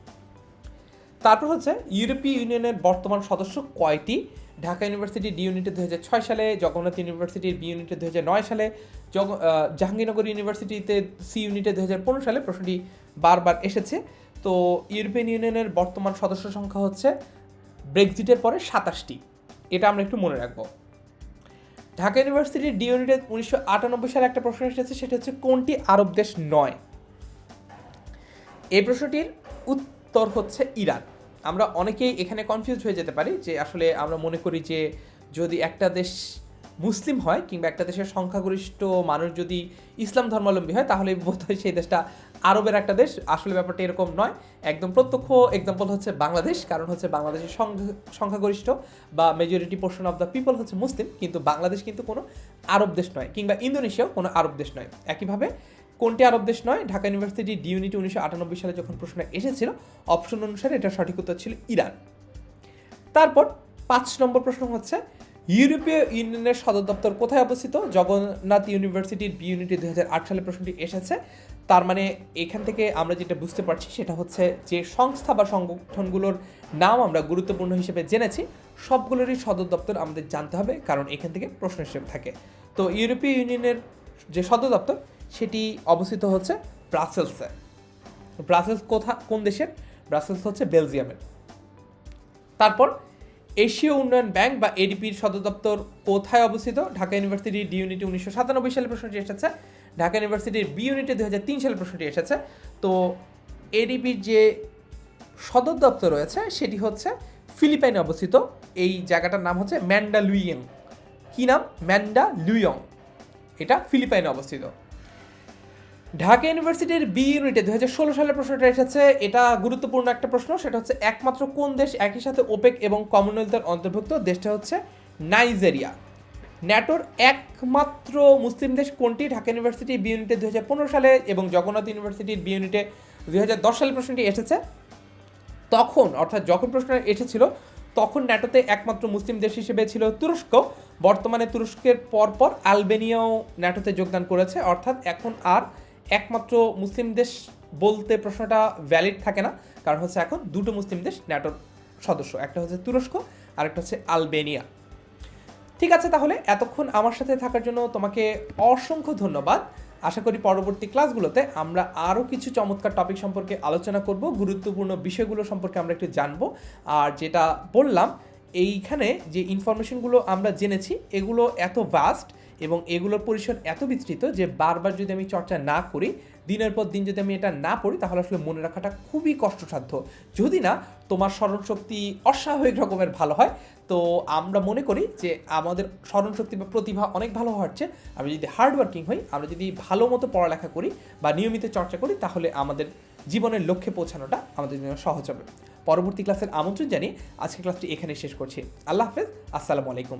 তারপর হচ্ছে ইউরোপীয় ইউনিয়নের বর্তমান সদস্য কয়টি? ঢাকা ইউনিভার্সিটি ডি ইউনিটে 2006 সালে, জগন্নাথ ইউনিভার্সিটির বি ইউনিটে 2009 সালে, জাহাঙ্গীরনগর ইউনিভার্সিটিতে সি ইউনিটে 2015 সালে প্রশ্নটি বারবার এসেছে। তো ইউরোপিয়ান ইউনিয়নের বর্তমান সদস্য সংখ্যা হচ্ছে ব্রেক্সিটের পরে 27টি, এটা আমরা একটু মনে রাখবো। ঢাকা ইউনিভার্সিটির ডি ইউনিটে 1998 সালে একটা প্রশ্ন এসেছে, সেটা হচ্ছে কোনটি আরব দেশ নয়? এই প্রশ্নটির উত্তর হচ্ছে ইরান। আমরা অনেকেই এখানে কনফিউজ হয়ে যেতে পারি যে আসলে আমরা মনে করি যে যদি একটা দেশ মুসলিম হয় কিংবা একটা দেশের সংখ্যাগরিষ্ঠ মানুষ যদি ইসলাম ধর্মাবলম্বী হয় তাহলে বোধহয় সেই দেশটা আরবের একটা দেশ। আসলে ব্যাপারটা এরকম নয়। একদম প্রত্যক্ষ এক্সাম্পল হচ্ছে বাংলাদেশ, কারণ হচ্ছে বাংলাদেশের সংখ্যাগরিষ্ঠ বা majority portion of the people হচ্ছে মুসলিম, কিন্তু বাংলাদেশ কিন্তু কোনো আরব দেশ নয়, কিংবা ইন্দোনেশিয়াও কোনো আরব দেশ নয়। একইভাবে কোনটি আরব দেশ নয়, ঢাকা ইউনিভার্সিটি ডি ইউনিটি 1998 সালে যখন প্রশ্ন এসেছিল অপশন অনুসারে এটা সঠিক উত্তর ছিল ইরান। তারপর 5 নম্বর প্রশ্ন হচ্ছে ইউরোপীয় ইউনিয়নের সদর দপ্তর কোথায় অবস্থিত? জগন্নাথ ইউনিভার্সিটির বি ইউনিটি 2008 সালে প্রশ্নটি এসেছে। তার মানে এখান থেকে আমরা যেটা বুঝতে পারছি সেটা হচ্ছে যে সংস্থা বা সংগঠনগুলোর নাম আমরা গুরুত্বপূর্ণ হিসেবে জেনেছি, সবগুলোরই সদর দপ্তর আমাদের জানতে হবে, কারণ এখান থেকে প্রশ্ন এসে থাকে। তো ইউরোপীয় ইউনিয়নের যে সদর দপ্তর সেটি অবস্থিত হচ্ছে ব্রাসেলসে। ব্রাসেলস কোন দেশের? ব্রাসেলস হচ্ছে বেলজিয়ামের। তারপর এশীয় উন্নয়ন ব্যাংক বা এডিপির সদর দপ্তর কোথায় অবস্থিত? ঢাকা ইউনিভার্সিটির ডি ইউনিটি 1997 সালে প্রশ্নটি এসেছে। ঢাকা ইউনিভার্সিটির বি ইউনিটে 2003 সালে প্রশ্নটি এসেছে। তো এডিপির যে সদর দপ্তর রয়েছে সেটি হচ্ছে ফিলিপাইনে অবস্থিত। এই জায়গাটার নাম হচ্ছে ম্যান্ডালুইয়ং। কি নাম? ম্যান্ডালুইয়ং। এটা ফিলিপাইনে অবস্থিত। ঢাকা ইউনিভার্সিটির বি ইউনিটে 2016 সালের প্রশ্নটা এসেছে। এটা গুরুত্বপূর্ণ একটা প্রশ্ন। সেটা হচ্ছে একমাত্র কোন দেশ একই সাথে ওপেক এবং কমনওয়েলথের অন্তর্ভুক্ত? দেশটা হচ্ছে নাইজেরিয়া। ন্যাটোর একমাত্র মুসলিম দেশ কোনটি? ঢাকা ইউনিভার্সিটি বি ইউনিটে 2015 সালে এবং জগন্নাথ ইউনিভার্সিটির বি ইউনিটে 2010 সালে প্রশ্নটি এসেছে। তখন অর্থাৎ যখন প্রশ্ন এসেছিল তখন ন্যাটোতে একমাত্র মুসলিম দেশ হিসেবে ছিল তুরস্ক। বর্তমানে তুরস্কের পরপর আলবেনিয়াও ন্যাটোতে যোগদান করেছে, অর্থাৎ এখন আর একমাত্র মুসলিম দেশ বলতে প্রশ্নটা ভ্যালিড থাকে না, কারণ হচ্ছে এখন দুটো মুসলিম দেশ ন্যাটোর সদস্য, একটা হচ্ছে তুরস্ক আর একটা হচ্ছে আলবেনিয়া। ঠিক আছে, তাহলে এতক্ষণ আমার সাথে থাকার জন্য তোমাকে অসংখ্য ধন্যবাদ। আশা করি পরবর্তী ক্লাসগুলোতে আমরা আরও কিছু চমৎকার টপিক সম্পর্কে আলোচনা করব, গুরুত্বপূর্ণ বিষয়গুলো সম্পর্কে আমরা একটু জানবো। আর যেটা বললাম, এইখানে যে ইনফরমেশনগুলো আমরা জেনেছি এগুলো এত ভাস্ট এবং এগুলোর পরিসর এত বিস্তৃত যে বারবার যদি আমি চর্চা না করি, দিনের পর দিন যদি আমি এটা না পড়ি, তাহলে আসলে মনে রাখাটা খুবই কষ্টসাধ্য, যদি না তোমার স্মরণশক্তি অস্বাভাবিক রকমের ভালো হয়। তো আমরা মনে করি যে আমাদের স্মরণশক্তি বা প্রতিভা অনেক ভালো হচ্ছে আমি যদি হার্ডওয়ার্কিং হই, আমরা যদি ভালো মতো পড়ালেখা করি বা নিয়মিত চর্চা করি, তাহলে আমাদের জীবনের লক্ষ্যে পৌঁছানোটা আমাদের জন্য সহজ হবে। পরবর্তী ক্লাসের আমন্ত্রণ জানিয়ে আজকের ক্লাসটি এখানে শেষ করছি। আল্লাহ হাফেজ, আসসালামু আলাইকুম।